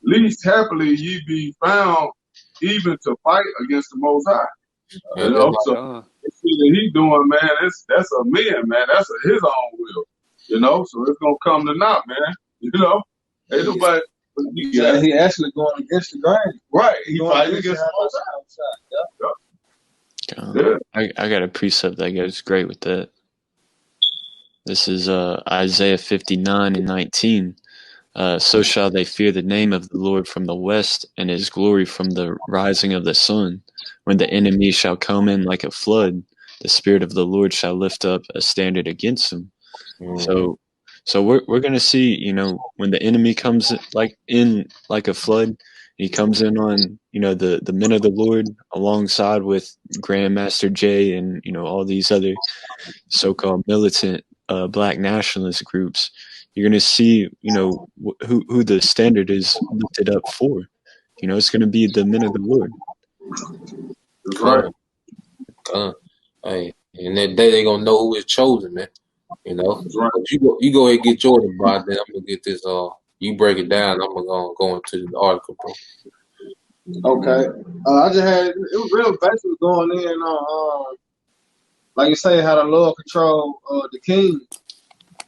[SPEAKER 4] Least happily ye be found even to fight against the Most High.
[SPEAKER 2] Yeah, that's right.
[SPEAKER 4] So
[SPEAKER 3] God.
[SPEAKER 4] the shit that he doing, man, that's a man, man. That's his own will, So it's gonna come to naught, man. Ain't nobody.
[SPEAKER 1] it. Yeah, he actually going against the grain.
[SPEAKER 4] Right. He
[SPEAKER 1] Going
[SPEAKER 4] fighting
[SPEAKER 1] against
[SPEAKER 4] against the Most High. Yeah.
[SPEAKER 6] I got a precept that goes great with that. This is Isaiah 59:19. So shall they fear the name of the Lord from the west, and his glory from the rising of the sun. When the enemy shall come in like a flood, the Spirit of the Lord shall lift up a standard against him.
[SPEAKER 2] Mm-hmm.
[SPEAKER 6] So we're gonna see, when the enemy comes in like a flood, he comes in on the men of the Lord alongside with Grandmaster Jay and all these other so-called militant black nationalist groups. You're gonna see who the standard is lifted up for. It's gonna be the men of the Lord.
[SPEAKER 4] That's right.
[SPEAKER 2] Come. Hey, and And that day they gonna know who is chosen, man. You know.
[SPEAKER 4] That's right.
[SPEAKER 2] But you go ahead and get Jordan, bro. Then I'm gonna get this. You break it down. I'm gonna go into the article, bro.
[SPEAKER 1] Okay. I just had it was real basically going in on like you say how the Lord control the king.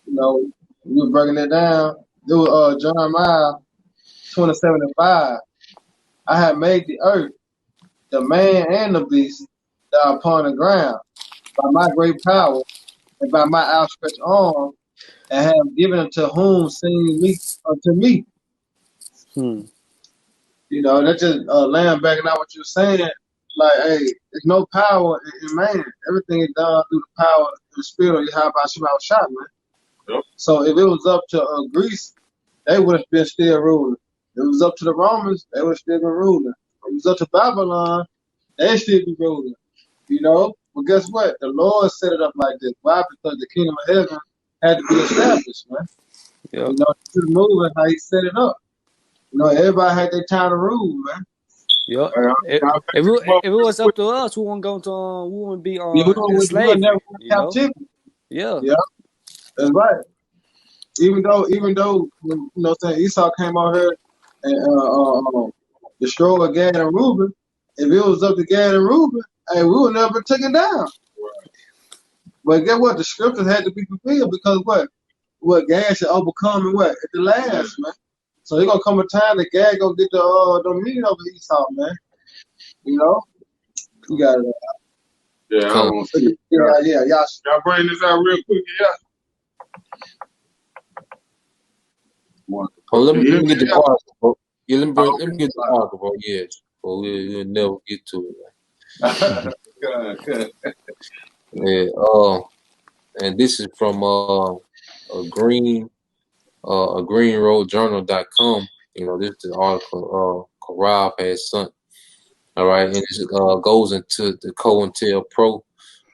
[SPEAKER 1] You know, we were breaking it down. It was Jeremiah 27:5. I have made the earth, the man and the beast that are upon the ground, by my great power and by my outstretched arm, and have given unto whom seemed me unto me.
[SPEAKER 3] Hmm.
[SPEAKER 1] You know, that's just laying back and out what you're saying. Like, hey, there's no power in man. Everything is done through the power of the spirit of Yahweh Shema Shah, man.
[SPEAKER 4] Yep.
[SPEAKER 1] So if it was up to Greece, they would have been still ruling. If it was up to the Romans, they would have still been ruling. If it was up to Babylon, they still be ruling. You know? But guess what? The Lord set it up like this. Why? Because the kingdom of heaven had to be established, man.
[SPEAKER 3] Yep.
[SPEAKER 1] You know, to the moving how he set it up. You know, everybody had their time to rule, man.
[SPEAKER 3] Yep.
[SPEAKER 4] Hey,
[SPEAKER 3] If it was up to us, we wouldn't go to we wouldn't be
[SPEAKER 1] Yeah,
[SPEAKER 3] in
[SPEAKER 1] we'll never
[SPEAKER 3] slavery.
[SPEAKER 1] go
[SPEAKER 3] You
[SPEAKER 1] to
[SPEAKER 3] know.
[SPEAKER 1] captivity.
[SPEAKER 3] Yeah.
[SPEAKER 1] Yeah, that's right. Even though when you know saying Esau came out here and destroyed Gad and Reuben, if it was up to Gad and Reuben, hey, we would never been taken down. But get what? The scriptures had to be fulfilled because what Gad should overcome and what at the last, man. So there's gonna come a time that Gad gonna get the meat over Esau, man. You know, you got it.
[SPEAKER 4] Yeah, I want to see.
[SPEAKER 1] Yeah.
[SPEAKER 4] Y'all bring this out real quick, yeah.
[SPEAKER 2] Oh, let me get the article, bro. Yeah, let me get the article, bro. Yeah, well, we'll never get to it.
[SPEAKER 4] Good.
[SPEAKER 2] Yeah. And this is from a greenroadjournal.com. You know, this is the article Rob has sent. All right, and it goes into the Cointelpro,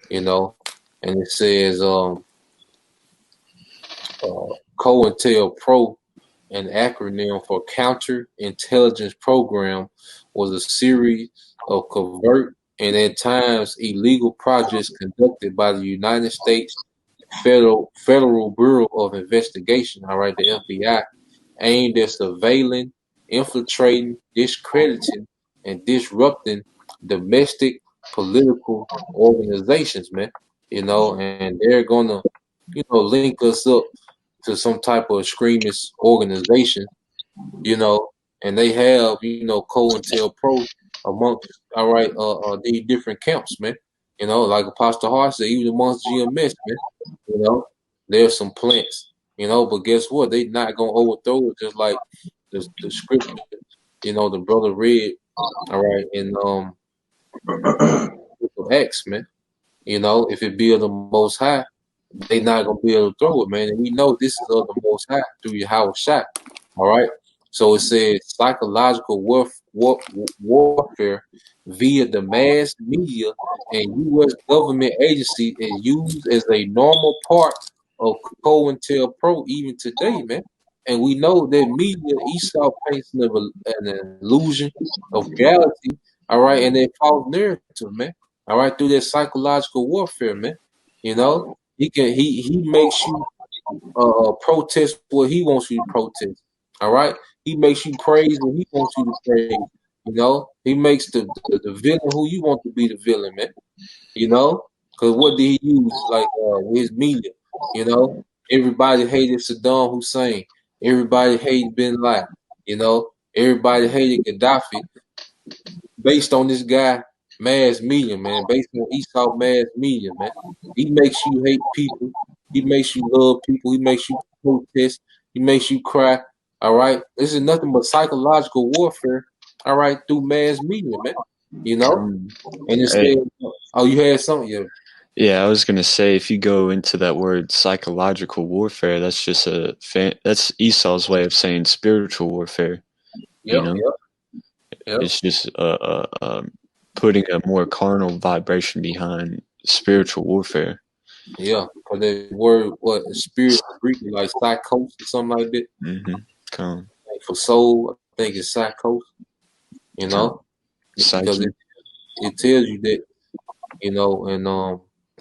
[SPEAKER 2] you know, and it says Cointelpro, an acronym for Counterintelligence Program, was a series of covert and at times illegal projects conducted by the United States Federal Bureau of Investigation, all right, the FBI, aimed at surveilling, infiltrating, discrediting, and disrupting domestic political organizations, man. You know, and they're gonna, link us up to some type of extremist organization, you know, and they have, COINTELPRO amongst, all right, these different camps, man. You know, like Apostle Hart said, even amongst GMS, man, you know, there's some plants, but guess what? They not gonna overthrow it just like the scripture, the brother read, all right, in Acts, man. You know, if it be of the Most High, they not gonna be able to throw it, man. And we know this is of the Most High through Yahweh Shai. All right. So it says psychological warfare via the mass media and U.S. government agency is used as a normal part of COINTELPRO even today, man. And we know that media, Esau paints an illusion of reality, all right, and a false narrative, man. All right, through that psychological warfare, man. You know, he makes you protest what he wants you to protest. All right, he makes you praise what he wants you to praise. You know, he makes the villain who you want to be the villain, man. You know, because what did he use like with his media? You know, everybody hated Saddam Hussein. Everybody hated Bin Laden. You know, everybody hated Gaddafi based on this guy, mass media, man, based on Esau mass media, man. He makes you hate people. He makes you love people. He makes you protest. He makes you cry. All right. This is nothing but psychological warfare. All right, through mass media, man. You know? And it
[SPEAKER 6] Hey,
[SPEAKER 2] said, oh, you had something? Yeah.
[SPEAKER 6] yeah, I was gonna say if you go into that word psychological warfare, that's just that's Esau's way of saying spiritual warfare. You
[SPEAKER 2] Yep,
[SPEAKER 6] know,
[SPEAKER 2] yep.
[SPEAKER 6] it's just putting a more carnal vibration behind spiritual warfare.
[SPEAKER 2] Yeah, because the word, spirit, Greek, like psychos or something like that.
[SPEAKER 6] Mm-hmm.
[SPEAKER 2] Like for soul, I think it's psychos, you know? Because
[SPEAKER 6] Psyche.
[SPEAKER 2] it tells you that, and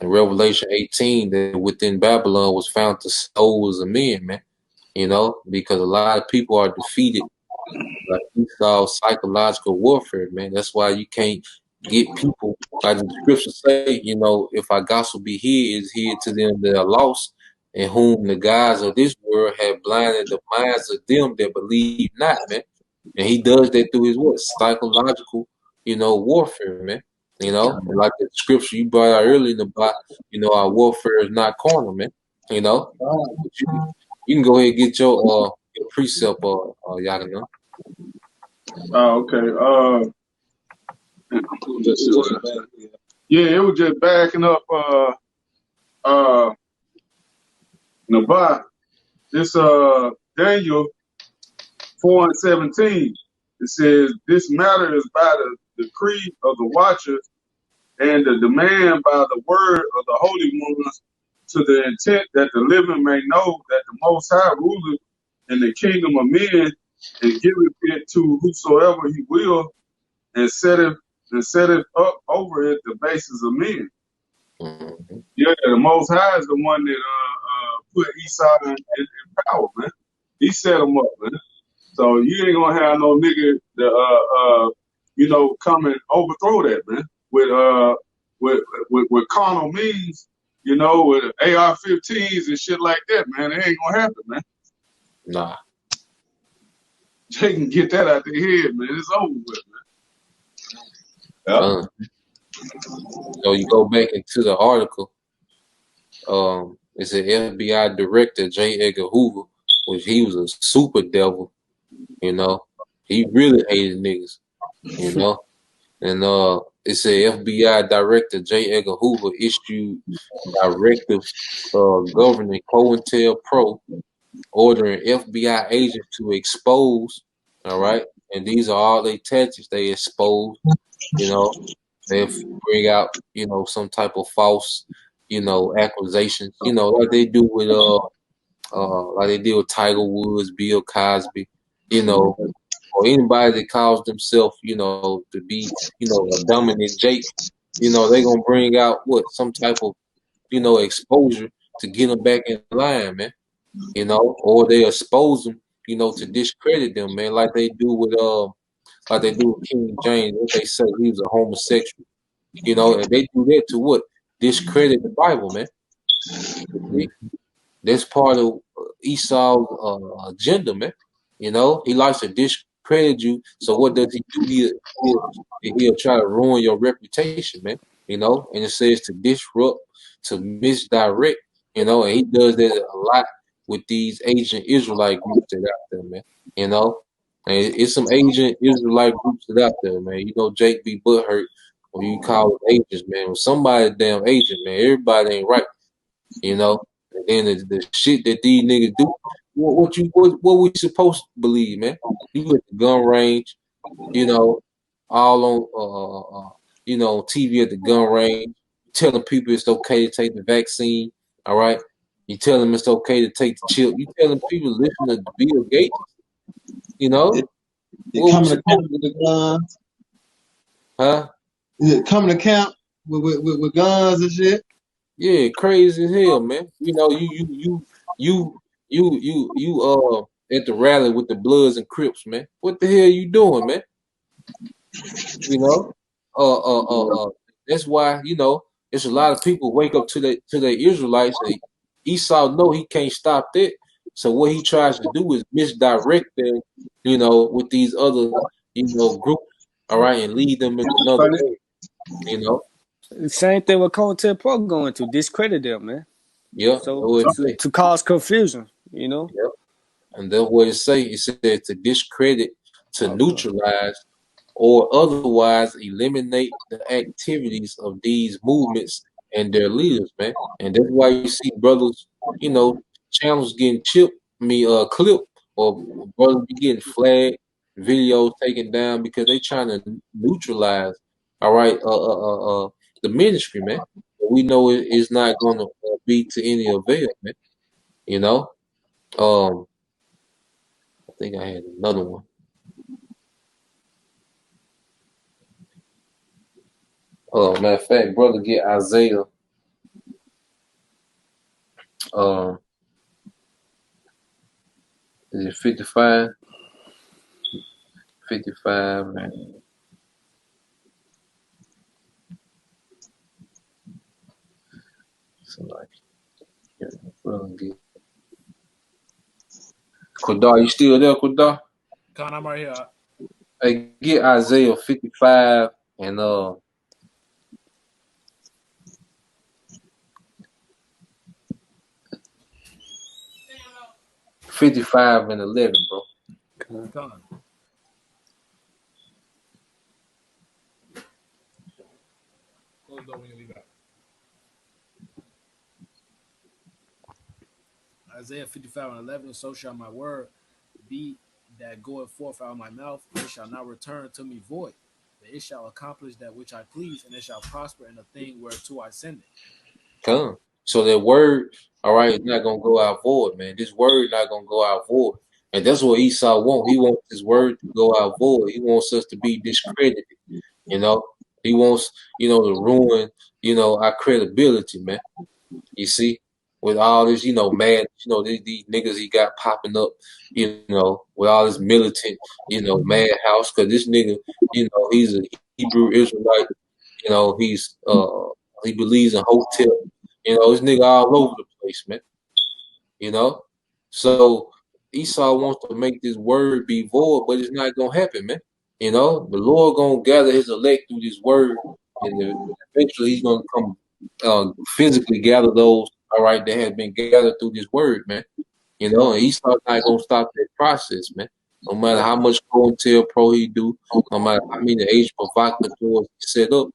[SPEAKER 2] in Revelation 18 that within Babylon was found the souls of men, man. You know, because a lot of people are defeated. Like you saw psychological warfare, man. That's why you can't get people, like the scriptures say, you know, if our gospel be hid, is hid to them that are lost, and whom the gods of this world have blinded the minds of them that believe not, man. And he does that through his what? Psychological, you know, warfare, man. You know, like the scripture you brought out earlier in the Bible, you know, our warfare is not carnal, man. You know, but you can go ahead and get your precept, Yakina.
[SPEAKER 4] Oh, okay. Yeah, it was just backing up Nabat. This Daniel 4:17. It says, "This matter is by the decree of the watchers and the demand by the word of the holy ones, to the intent that the living may know that the Most High ruleth in the kingdom of men, and giveth it to whosoever he will, and setteth up over it the basis of men."
[SPEAKER 2] Mm-hmm.
[SPEAKER 4] Yeah, the Most High is the one that put Esau in power, man. He set him up, man. So you ain't gonna have no nigga that you know, come and overthrow that, man. With carnal means, you know, with AR-15s and shit like that, man. It ain't gonna happen, man.
[SPEAKER 2] Nah.
[SPEAKER 4] They can get that out their head, man. It's over with, man.
[SPEAKER 2] So you go back into the article. It's an FBI director, J. Edgar Hoover, which he was a super devil. You know, he really hated niggas. You know, and it's a FBI director, J. Edgar Hoover, issued directives governing Cointelpro, ordering FBI agents to expose. All right, and these are all they tactics. They expose. You know, they bring out, you know, some type of false, you know, accusations, you know, like they do with like they did with Tiger Woods, Bill Cosby, you know, or anybody that calls themselves, you know, to be, you know, a dominant Jake, you know, they gonna bring out what, some type of, you know, exposure to get them back in line, man. You know, or they expose them, you know, to discredit them, man, like they do with King James. What they say, he was a homosexual. You know, and they do that to what? Discredit the Bible, man. That's part of Esau's agenda, man. You know, he likes to discredit you. So what does he do? He'll try to ruin your reputation, man. You know, and it says to disrupt, to misdirect. You know, and he does that a lot with these Asian Israelite groups that out there, man. You know, and it's some Asian Israelite groups that out there, man. You know, Jake B. Butthurt, when you call it Asians, man. When somebody damn Asian, man, everybody ain't right. You know, and then the shit that these niggas do. What we supposed to believe, man? You at the gun range, you know, all on you know, TV at the gun range, telling people it's okay to take the vaccine. All right, you tell them it's okay to take the chip. You telling people listen to Bill Gates. You know,
[SPEAKER 1] They coming to camp with the guns.
[SPEAKER 2] Huh?
[SPEAKER 1] Coming to camp with guns and shit.
[SPEAKER 2] Yeah, crazy as hell, man. You know, you at the rally with the Bloods and Crips, man. What the hell you doing, man? You know, that's why, you know, it's a lot of people wake up to the Israelites. And Esau know he can't stop that. So what he tries to do is misdirect them, you know, with these other, you know, groups, all right, and lead them in another way, you know.
[SPEAKER 3] Same thing with Cointelpro going to discredit them, man.
[SPEAKER 2] Yeah,
[SPEAKER 3] So
[SPEAKER 2] what it say.
[SPEAKER 3] to cause confusion, you know.
[SPEAKER 2] Yep. And that's what it say. It said to discredit, to neutralize, or otherwise eliminate the activities of these movements and their leaders, man. And that's why you see brothers, you know, channels getting clipped, or brothers be getting flagged, videos taken down because they trying to neutralize, all right, the ministry, man. But we know it's not going to be to any avail, man. You know, I think I had another one. Matter of fact, brother, get Isaiah Is it 55? 55, man. So like, yeah, Kodar, you still there, Kodar?
[SPEAKER 5] Con, I'm right here.
[SPEAKER 2] Hey, get Isaiah 55 and 55 and 11, bro.
[SPEAKER 5] Con. Close the door when you leave out. Isaiah 55 and 11, so shall my word be that goeth forth out of my mouth, it shall not return to me void, but it shall accomplish that which I please, and it shall prosper in the thing whereto I send it.
[SPEAKER 2] Come. So that word, all right, is not gonna go out void, man. This word not gonna go out void. And that's what Esau wants. He wants his word to go out void. He wants us to be discredited, you know. He wants, to ruin, our credibility, man. You see, with all this, mad, these niggas he got popping up, with all this militant, madhouse. Cause this nigga, he's a Hebrew Israelite. He's he believes in hotel. This nigga all over the place, man. So Esau wants to make this word be void, but it's not gonna happen, man. The Lord gonna gather his elect through this word, and eventually he's gonna come physically gather those, all right, that have been gathered through this word, man. And Esau's not gonna stop that process, man. No matter how much Cointelpro he do, no matter how many age provocateurs he set up,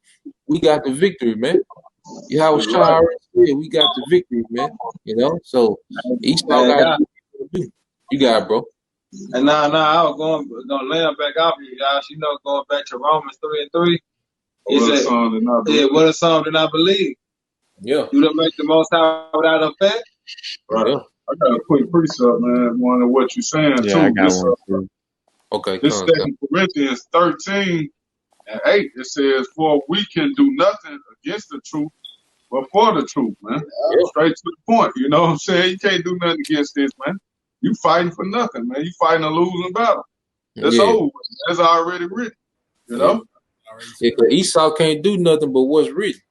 [SPEAKER 2] we got the victory, man. I was trying to already say, we got the victory, man. So Esau got to do. You got it, bro.
[SPEAKER 1] And now I was gonna lay them back off you guys. Going back to Romans 3:3. He said, what a song did not believe.
[SPEAKER 2] Yeah.
[SPEAKER 1] You don't make the most high without effect.
[SPEAKER 4] Right. Yeah. I got a quick precept, man. One of what you're saying too.
[SPEAKER 6] I got one too.
[SPEAKER 2] Okay.
[SPEAKER 4] This 2 Corinthians 13 and 8, it says, "For we can do nothing against the truth, but for the truth, man." Yeah. Straight to the point. You know what I'm saying? You can't do nothing against this, man. You fighting for nothing, man. You fighting a losing battle. That's over. That's already written. You know?
[SPEAKER 2] Yeah, Esau can't do nothing but what's written.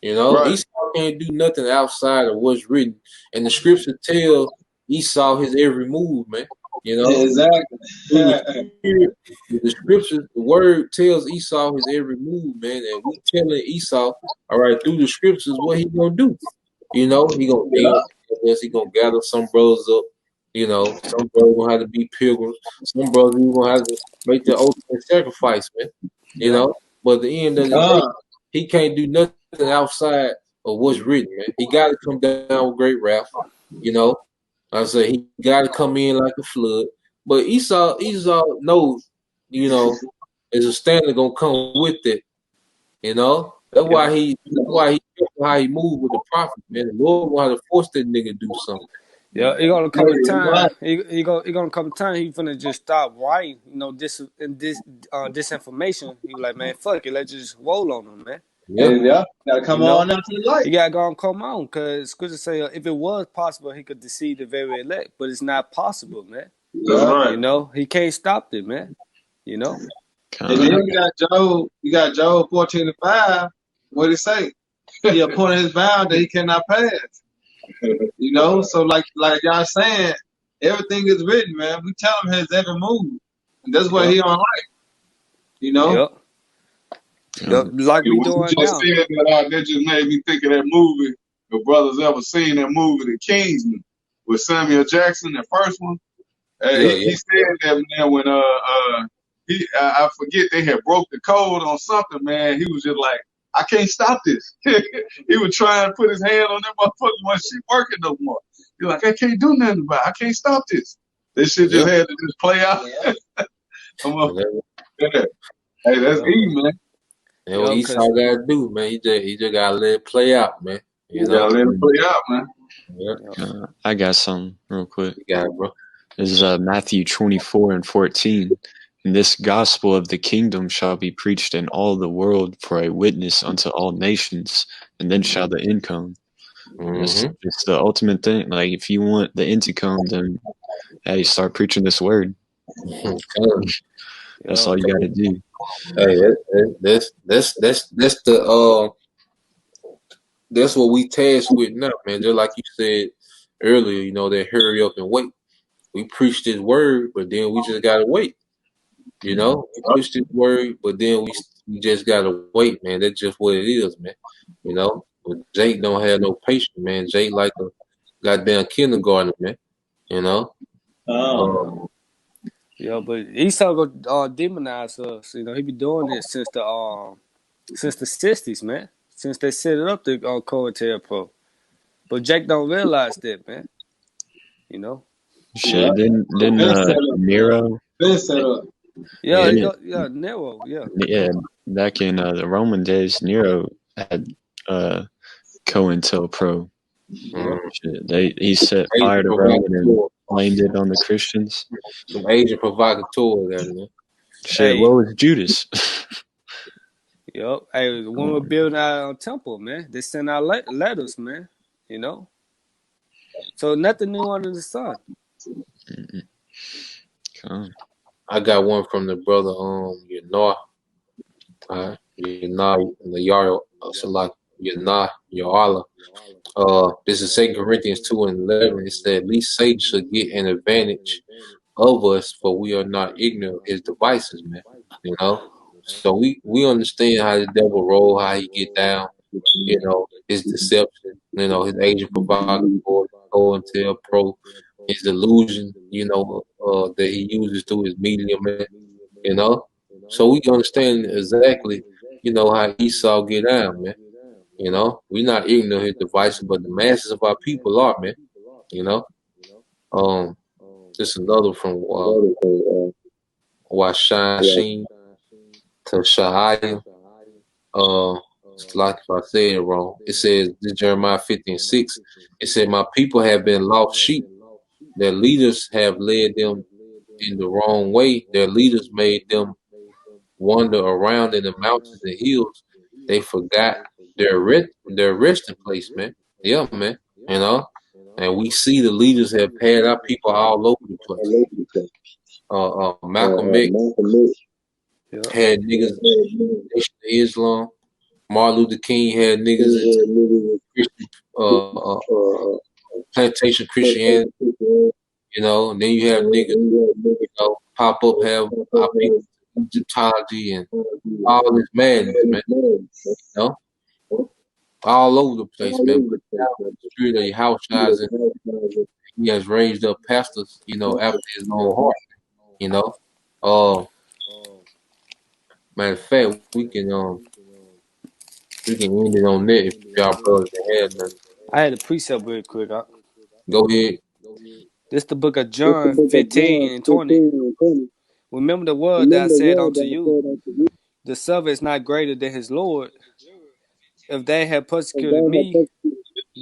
[SPEAKER 2] Right. Esau can't do nothing outside of what's written. And the scripture tell Esau his every move, man.
[SPEAKER 1] Exactly.
[SPEAKER 2] The scripture, the word tells Esau his every move, man. And we telling Esau, all right, through the scriptures, what he gonna do. He gonna gather some brothers up. Some brothers gonna have to be pilgrims. Some brothers even gonna have to make the ultimate sacrifice, man. But at the end of the day, he can't do nothing outside of what's written, man. He got to come down with great wrath. I say he got to come in like a flood. But Esau knows, there's a standard gonna come with it. That's why he how he moved with the prophet, man. The Lord wanted to force that nigga to do something.
[SPEAKER 3] Yeah, it gonna come a time. He gonna come a time. He finna just stop writing, this disinformation. He was like, man, fuck it, let's just roll on him, man.
[SPEAKER 1] Yeah. Gotta come on out to the light.
[SPEAKER 3] You gotta go and come on, cause scripture say if it was possible, he could deceive the very elect, but it's not possible, man.
[SPEAKER 4] That's right.
[SPEAKER 3] He can't stop it, man.
[SPEAKER 1] And then you got Job 14:5. What did he say? He appointed his bound that he cannot pass. So like y'all saying, everything is written, man. We tell him his every move, and that's what he don't like.
[SPEAKER 3] Like we doing now.
[SPEAKER 4] That just made me think of that movie. The brothers ever seen that movie, The Kingsman, with Samuel Jackson, the first one? He said that, man, when I forget, they had broke the code on something, man. He was just like, I can't stop this. He was trying to put his hand on that motherfucker when she working no more. He's like, I can't do nothing about it. I can't stop this. This shit just had to just play out. Hey, that's easy, man.
[SPEAKER 2] That's what Esau gotta do, man. He just gotta let it play out, man.
[SPEAKER 4] Gotta let it play out, man.
[SPEAKER 6] Yeah. I got some real quick.
[SPEAKER 2] You got it, bro.
[SPEAKER 6] This is Matthew 24:14. And this gospel of the kingdom shall be preached in all the world for a witness unto all nations, and then shall the end come. It's the ultimate thing. Like, if you want the end to come, then hey, start preaching this word. That's all you got to do.
[SPEAKER 2] Hey, that's what we tasked with now, man. Just like you said earlier, you know, that hurry up and wait. We preach this word, but then we just gotta wait. You know, we push this word, but then we just gotta wait, man. That's just what it is, man. You know, but Jake don't have no patience, man. Jake like a goddamn kindergarten, man. You know.
[SPEAKER 3] Yeah, but Esau go demonize us. You know, he be doing it since the '60s, man. Since they set it up to Cointelpro. But Jake don't realize that, man. You know.
[SPEAKER 6] Shit, didn't Nero?
[SPEAKER 1] Been set up.
[SPEAKER 3] Yeah, Nero, yeah.
[SPEAKER 6] Yeah, back in the Roman days, Nero had COINTELPRO. Shit, he set fire to Rome and blamed it on the Christians.
[SPEAKER 2] Some Asian provocateur there, man.
[SPEAKER 6] Shit, what was Judas?
[SPEAKER 3] Yep. Hey, when we're building our temple, man, they send out letters, man. You know. So nothing new under the sun.
[SPEAKER 2] I got one from the brother Yanah. Yanah Yara Salak Yanah Yarala. This is 2 Corinthians 2:11. It said, at least Satan should get an advantage of us, for we are not ignorant of his devices, man. You know? So we understand how the devil roll, how he get down, you know, his deception, you know, his agent provocateur, COINTELPRO, his illusion, you know, that he uses through his medium, man, you know. So we understand exactly, you know, how Esau get down, man. You know, we're not ignorant of his devices, but the masses of our people are, man. You know. This is another from Washin to Shahaya. It's like if I say it wrong. It says this Jeremiah 50:6. It said, my people have been lost sheep. Their leaders have led them in the wrong way. Their leaders made them wander around in the mountains and hills. They forgot their resting place, man. Yeah, man. You know, and we see the leaders have had our people all over the place. Malcolm X had niggas in Nation of Islam. Martin Luther King had niggas in Christian, plantation Christianity. You know, and then you have niggas, you know, pop up, have our people Egyptology and all this madness, man. You know, all over the place, man. But now the spirit of your house shines, and he has raised up pastors, you know, after his own heart. You know, matter of fact, we can end it on that if y'all brothers had nothing.
[SPEAKER 3] I had a precept real quick.
[SPEAKER 2] Go ahead.
[SPEAKER 3] This the book of John 15:20. Remember the word that I said unto you, the servant is not greater than his Lord. If they have persecuted me,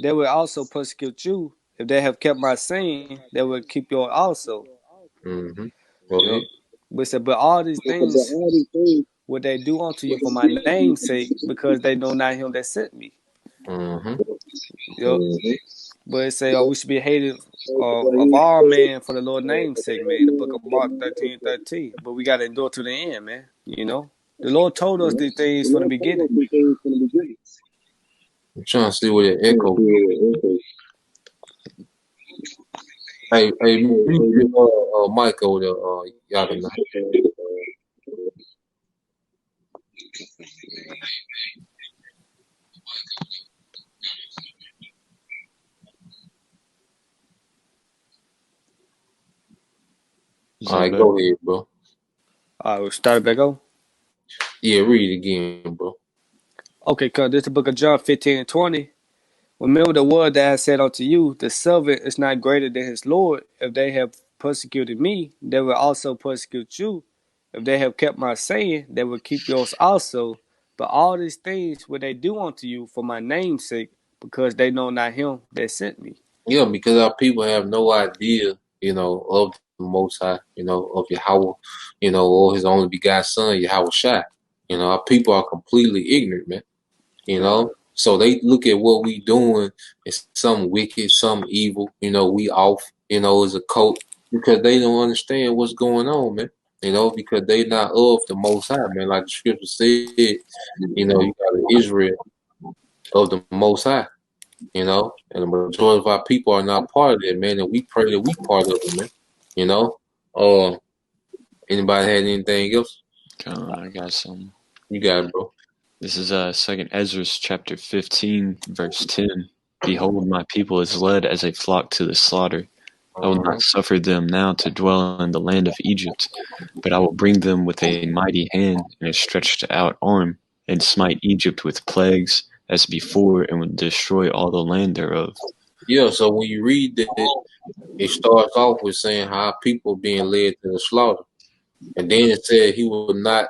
[SPEAKER 3] they will also persecute you. If they have kept my saying, they will keep yours also.
[SPEAKER 2] Mm-hmm. Go ahead.
[SPEAKER 3] But all these things will they do unto you for my name's sake, because they know not him that sent me.
[SPEAKER 2] Mm-hmm.
[SPEAKER 3] But it say, we should be hated of all men for the Lord's name's sake, man. In the book of Mark 13:13. But we got to endure to the end, man. You know, the Lord told us these things from the beginning.
[SPEAKER 2] I'm trying to see where the echo. Hey, Mike over there, y'all can. All right, go ahead, bro.
[SPEAKER 3] All right, we'll start it back on.
[SPEAKER 2] Yeah, read it again, bro.
[SPEAKER 3] Okay, cuz this is the book of John 15:20. Remember the word that I said unto you, the servant is not greater than his Lord. If they have persecuted me, they will also persecute you. If they have kept my saying, they will keep yours also. But all these things will they do unto you for my name's sake, because they know not him that sent me.
[SPEAKER 2] Yeah, because our people have no idea, you know, of the Most High, you know, of Yahweh, you know, or His only begotten Son, Yahweh Shai. You know, our people are completely ignorant, man. You know, So they look at what we doing as some wicked, some evil. We off. As a cult because they don't understand what's going on, man. Because they not of the Most High, man. Like the scripture said, you got Israel of the Most High. And the majority of our people are not part of it, man. And we pray that we part of it, man. Anybody had anything else?
[SPEAKER 6] I got some.
[SPEAKER 2] You got it, bro.
[SPEAKER 6] This is 2 Ezra chapter 15, verse 10. Behold, my people is led as a flock to the slaughter. I will not suffer them now to dwell in the land of Egypt, but I will bring them with a mighty hand and a stretched out arm, and smite Egypt with plagues as before, and will destroy all the land thereof.
[SPEAKER 2] Yeah, so when you read that, it starts off with saying how people being led to the slaughter. And then it said he will not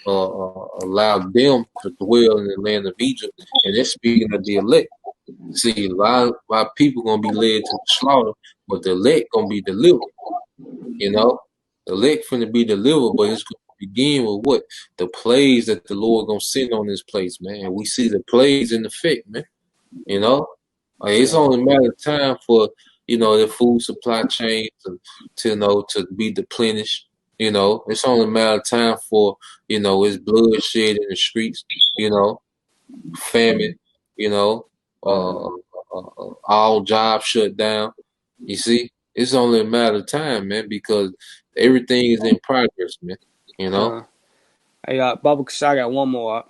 [SPEAKER 2] allow them to dwell in the land of Egypt. And that's speaking of the elect. See, a lot of people going to be led to the slaughter, but the elect going to be delivered. The elect finna be delivered, but it's going to begin with what? The plagues that the Lord going to send on this place, man. And we see the plagues in effect, man. It's only a matter of time for, the food supply chain to be deplenished. It's only a matter of time for, it's bloodshed in the streets, famine, all jobs shut down. You see, it's only a matter of time, man, because everything is in progress, man.
[SPEAKER 3] I got Baba I got one more.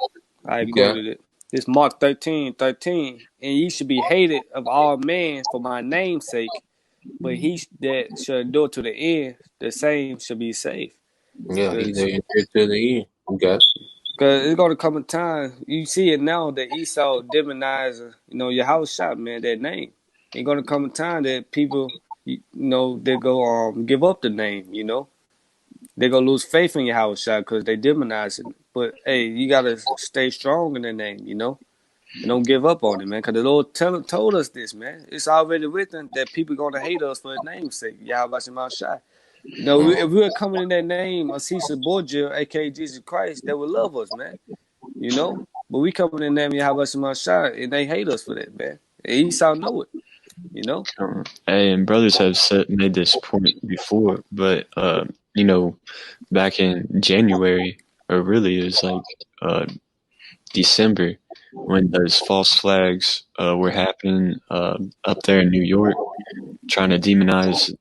[SPEAKER 3] I quoted it. It's Mark 13:13. And ye should be hated of all men for my name's sake, but he that shall endure to the end, the same shall be saved.
[SPEAKER 2] Yeah, he's there to the end.
[SPEAKER 3] Because it's going to come a time, you see it now, that Esau demonizing, your house shop, man, that name. It's going to come a time that people, they go give up the name, They're going to lose faith in your house shop because they demonize it. But, hey, you got to stay strong in the name, And don't give up on it, man, because the Lord told us this, man. It's already written that people going to hate us for His name's sake. Yahweh Shema Shai. If we were coming in that name of Caesar Borgia, a.k.a. Jesus Christ, they would love us, man. But we coming in the name of Yahweh Shema Shai, and they hate us for that, man. And Esau know it,
[SPEAKER 6] Hey, and brothers have made this point before, but back in January, or really it was like December, when those false flags were happening up there in New York, trying to demonize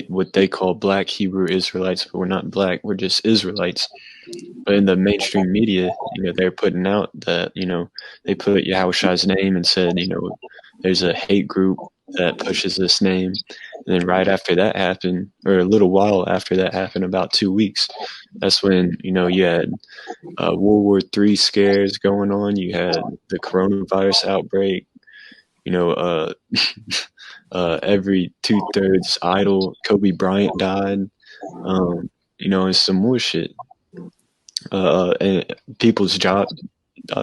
[SPEAKER 6] what they call Black Hebrew Israelites, but we're not black, we're just Israelites. But in the mainstream media, they're putting out that, they put Yahushai's name and said, there's a hate group that pushes this name. And then right after that happened, or a little while after that happened, about 2 weeks, that's when, you had World War III scares going on. You had the coronavirus outbreak. Every 2/3 idol, Kobe Bryant died. And some more shit. And people's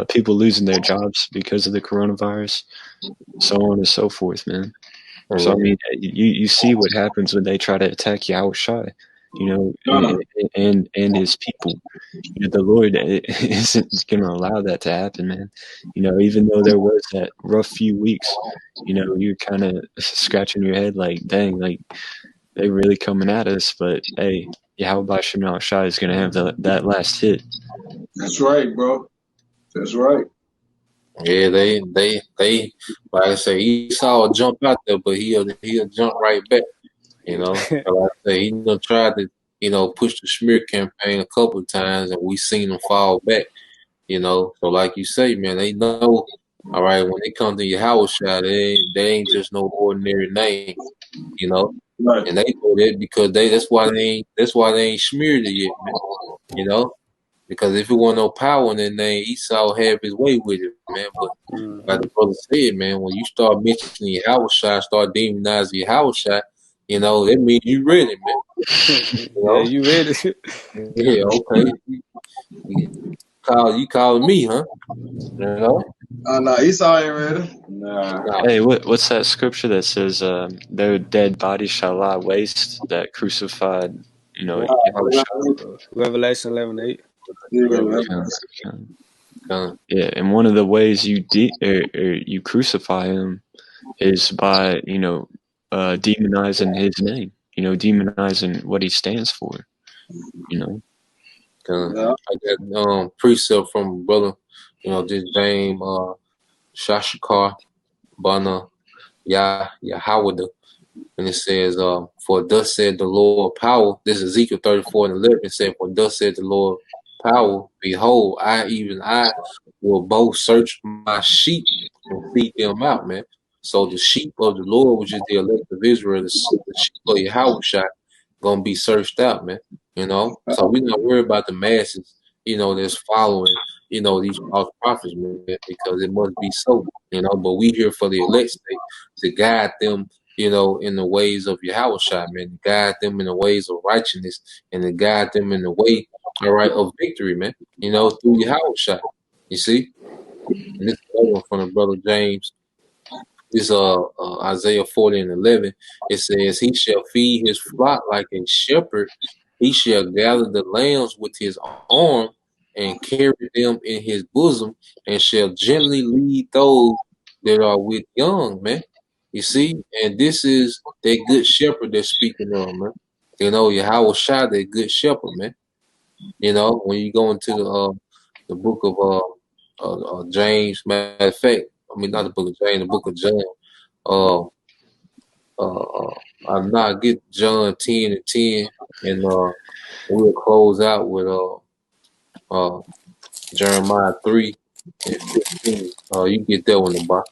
[SPEAKER 6] people losing their jobs because of the coronavirus, so on and so forth, man. So I mean, you see what happens when they try to attack Yahushua, and his people. The Lord isn't going to allow that to happen, man. Even though there was that rough few weeks, you're kind of scratching your head like, dang, like they really coming at us. But hey, Yahweh Shema Shai is going to have that last hit.
[SPEAKER 4] That's right, bro. That's right.
[SPEAKER 2] Yeah, they like I say, Esau will jump out there, but he'll jump right back. Like I say, he done tried to push the smear campaign a couple of times, and we seen him fall back. So like you say, man, they know. All right, when they come to your house shot, they ain't just no ordinary name.
[SPEAKER 4] Right.
[SPEAKER 2] And they know that because that's why they ain't smeared it yet, man. Because if it wasn't no power in that name, Esau have his way with it, man. But like the brother said, man, when you start mentioning your house shot, start demonizing your house shot, that means you ready, man.
[SPEAKER 3] Yeah, you ready?
[SPEAKER 2] Yeah, okay. You calling me, huh?
[SPEAKER 1] No, Esau ain't ready.
[SPEAKER 4] Nah.
[SPEAKER 6] Hey, what's that scripture that says their dead bodies shall lie waste, that crucified,
[SPEAKER 3] Revelation 11:8.
[SPEAKER 6] Okay. Yeah, and one of the ways you you crucify him is by demonizing his name. Demonizing what he stands for.
[SPEAKER 1] Yeah.
[SPEAKER 2] I got precept from brother, this James Shashikar Bana Yahawada. And it says, for thus said the Lord power, this is Ezekiel 34 and 11, it said, for thus said the Lord power, behold, even I will both search my sheep and feed them out, man. So the sheep of the Lord, which is the elect of Israel, the sheep of Yahweh gonna be searched out, man. So we're not worried about the masses, that's following, these false prophets, man, because it must be so, but we here for the elect state to guide them, in the ways of Yahweh man, to guide them in the ways of righteousness and to guide them in the way, all right, of victory, man, through Yahweh. You see? And this is another one from the brother James. This Isaiah 40 and 11. It says, he shall feed his flock like a shepherd. He shall gather the lambs with his arm and carry them in his bosom and shall gently lead those that are with young, man. You see? And this is that good shepherd they're speaking of, man. Yahweh Shai, that good shepherd, man. When you go into the book of James, matter of fact, I mean, not the book of James, the book of John. Uh, I'm not get John 10 and 10, and we'll close out with Jeremiah 3 and 15. You get that one, the bar.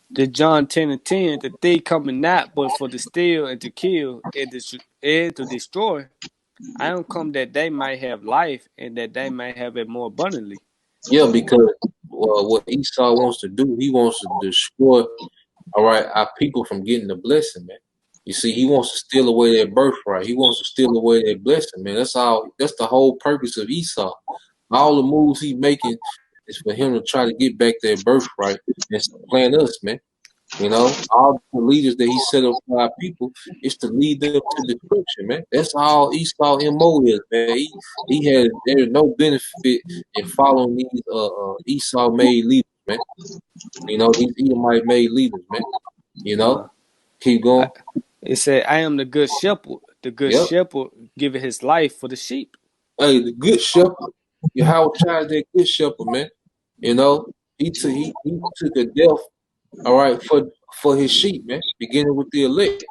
[SPEAKER 3] The John 10 and 10, the thief coming not but for to steal and to kill and to destroy. I am come that they might have life and that they might have it more abundantly.
[SPEAKER 2] Yeah, because what Esau wants to do, he wants to destroy, all right, our people from getting the blessing, man. You see, he wants to steal away their birthright. He wants to steal away their blessing, man. That's the whole purpose of Esau. All the moves he's making is for him to try to get back their birthright and supplant us, man. All the leaders that he set up for our people is to lead them to destruction, man. That's all Esau MO is, man. There's no benefit in following these Esau made leaders, man. These Edomite made leaders, man. Keep going.
[SPEAKER 3] It said, I am the good shepherd. The good
[SPEAKER 2] Yep.
[SPEAKER 3] shepherd giving his life for the sheep.
[SPEAKER 2] Hey, the good shepherd. Yahweh child, that good shepherd, man. He took a death, all right, for his sheep, man. Beginning with the elect,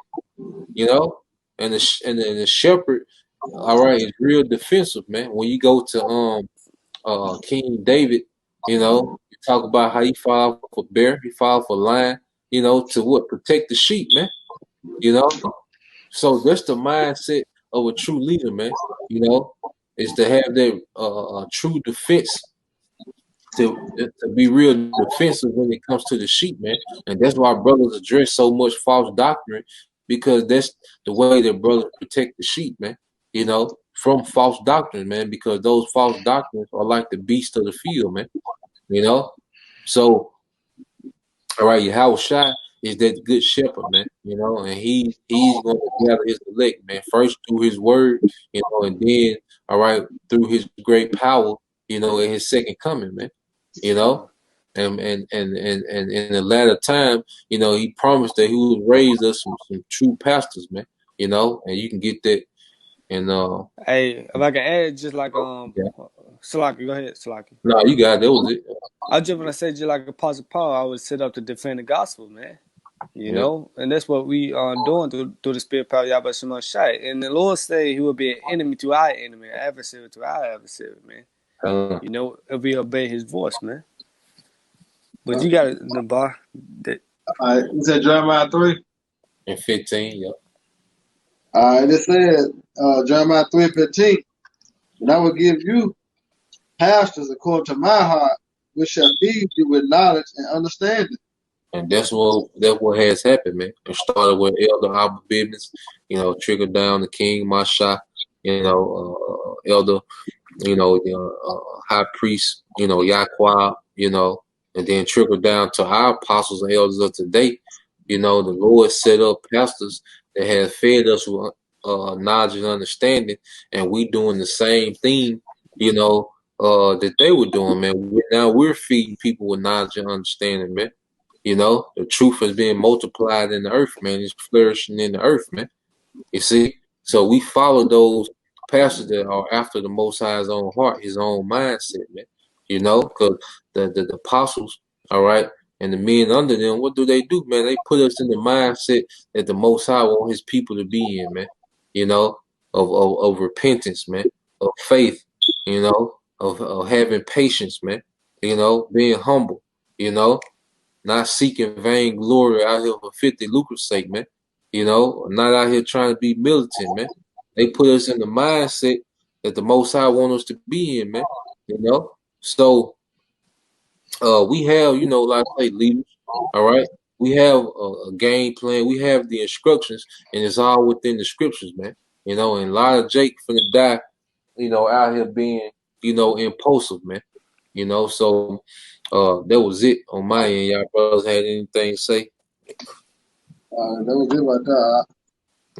[SPEAKER 2] and the shepherd, all right, is real defensive, man. When you go to King David, you talk about how he fought for bear, he fought for lion, to what? Protect the sheep, man. So that's the mindset of a true leader, man. Is to have that true defense, to be real defensive when it comes to the sheep, man. And that's why brothers address so much false doctrine, because that's the way that brothers protect the sheep, man. From false doctrine, man, because those false doctrines are like the beast of the field, man. So, all right, Yahweh Shai is that good shepherd, man. And he's going to gather his elect, man. First through his word, and then, all right, through his great power, in his second coming, man. And in the latter time, he promised that he would raise us some true pastors, man. And you can get that. And
[SPEAKER 3] hey, if I can add, just like
[SPEAKER 2] yeah.
[SPEAKER 3] Salaki, go ahead, Salaki.
[SPEAKER 2] No, you got it. That was it.
[SPEAKER 3] I just want to say, just like Apostle Paul, I would set up to defend the gospel, man. And that's what we are doing through the spirit power of Yahweh Shema Shai. And the Lord say he will be an enemy to our enemy, an adversary to our adversary, man. If we obey his voice, man. But you got it, the bar.
[SPEAKER 1] You said Jeremiah 3
[SPEAKER 2] and 15, yep.
[SPEAKER 1] It said Jeremiah 3:15, and I will give you pastors according to my heart, which shall feed you with knowledge and understanding.
[SPEAKER 2] And that's what has happened, man. It started with Elder Abba Business, trickled down to King Masha, Elder, High Priest, Yahweh, and then trickled down to our apostles and elders of today. The Lord set up pastors that have fed us with knowledge and understanding, and we doing the same thing, that they were doing, man. Now we're feeding people with knowledge and understanding, man. You know, the truth is being multiplied in the earth, man. It's flourishing in the earth, man. You see? So we follow those pastors that are after the Most High's own heart, his own mindset, man. You know, because the apostles, all right, and the men under them, what do? Man? They put us in the mindset that the Most High want his people to be in, man. You know, of repentance, man, of faith, you know, of having patience, man. You know, being humble, you know, not seeking vain glory out here for 50 lucre's sake, man. You know, not out here trying to be militant, man. They put us in the mindset that the Most High want us to be in, man. You know, so we have, you know, like I say, leaders. All right, we have a game plan. We have the instructions, and it's all within the scriptures, man. You know, and a lot of Jake finna die, you know, out here being, you know, impulsive, man. You know, so that was it on my end. Y'all brothers had anything to say?
[SPEAKER 1] That was it right there.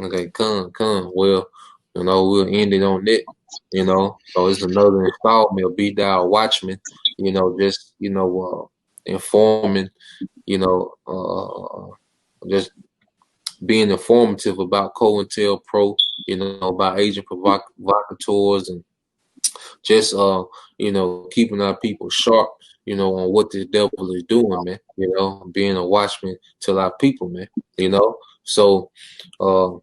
[SPEAKER 2] Okay, come. Well, you know, we'll end it on that. You know, so it's another installment of Be Thou Watchmen. You know, just informing. You know, just being informative about Cointelpro. You know, about agent provocateurs and just you know, keeping our people sharp, you know, on what the devil is doing, man. You know, being a watchman to our people, man. You know, so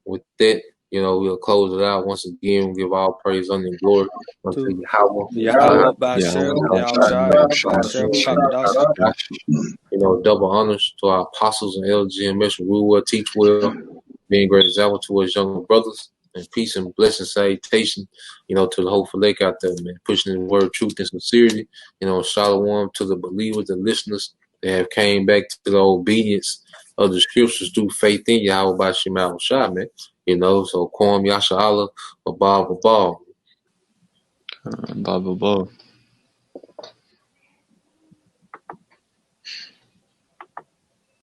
[SPEAKER 2] with that, you know, we'll close it out once again. We'll give all praise, honor, and glory unto
[SPEAKER 3] To
[SPEAKER 2] Yahweh.
[SPEAKER 3] Yahweh, Bashem, Yahushai, Bashem,
[SPEAKER 1] Yeah.
[SPEAKER 3] Shabbatasa.
[SPEAKER 2] You know, double honors to our apostles and LGMS who rule well, teach well, being great example to us younger brothers, and peace and blessing salutation, you know, to the hopeful lake out there, man, pushing the word of truth and sincerity, you know, shalom to the believers and listeners that have came back to the obedience of the scriptures through faith in Yahweh by Shemal Shah, man. You know, so Kwam Yasha Allah, Babal.
[SPEAKER 6] Blah, blah, blah.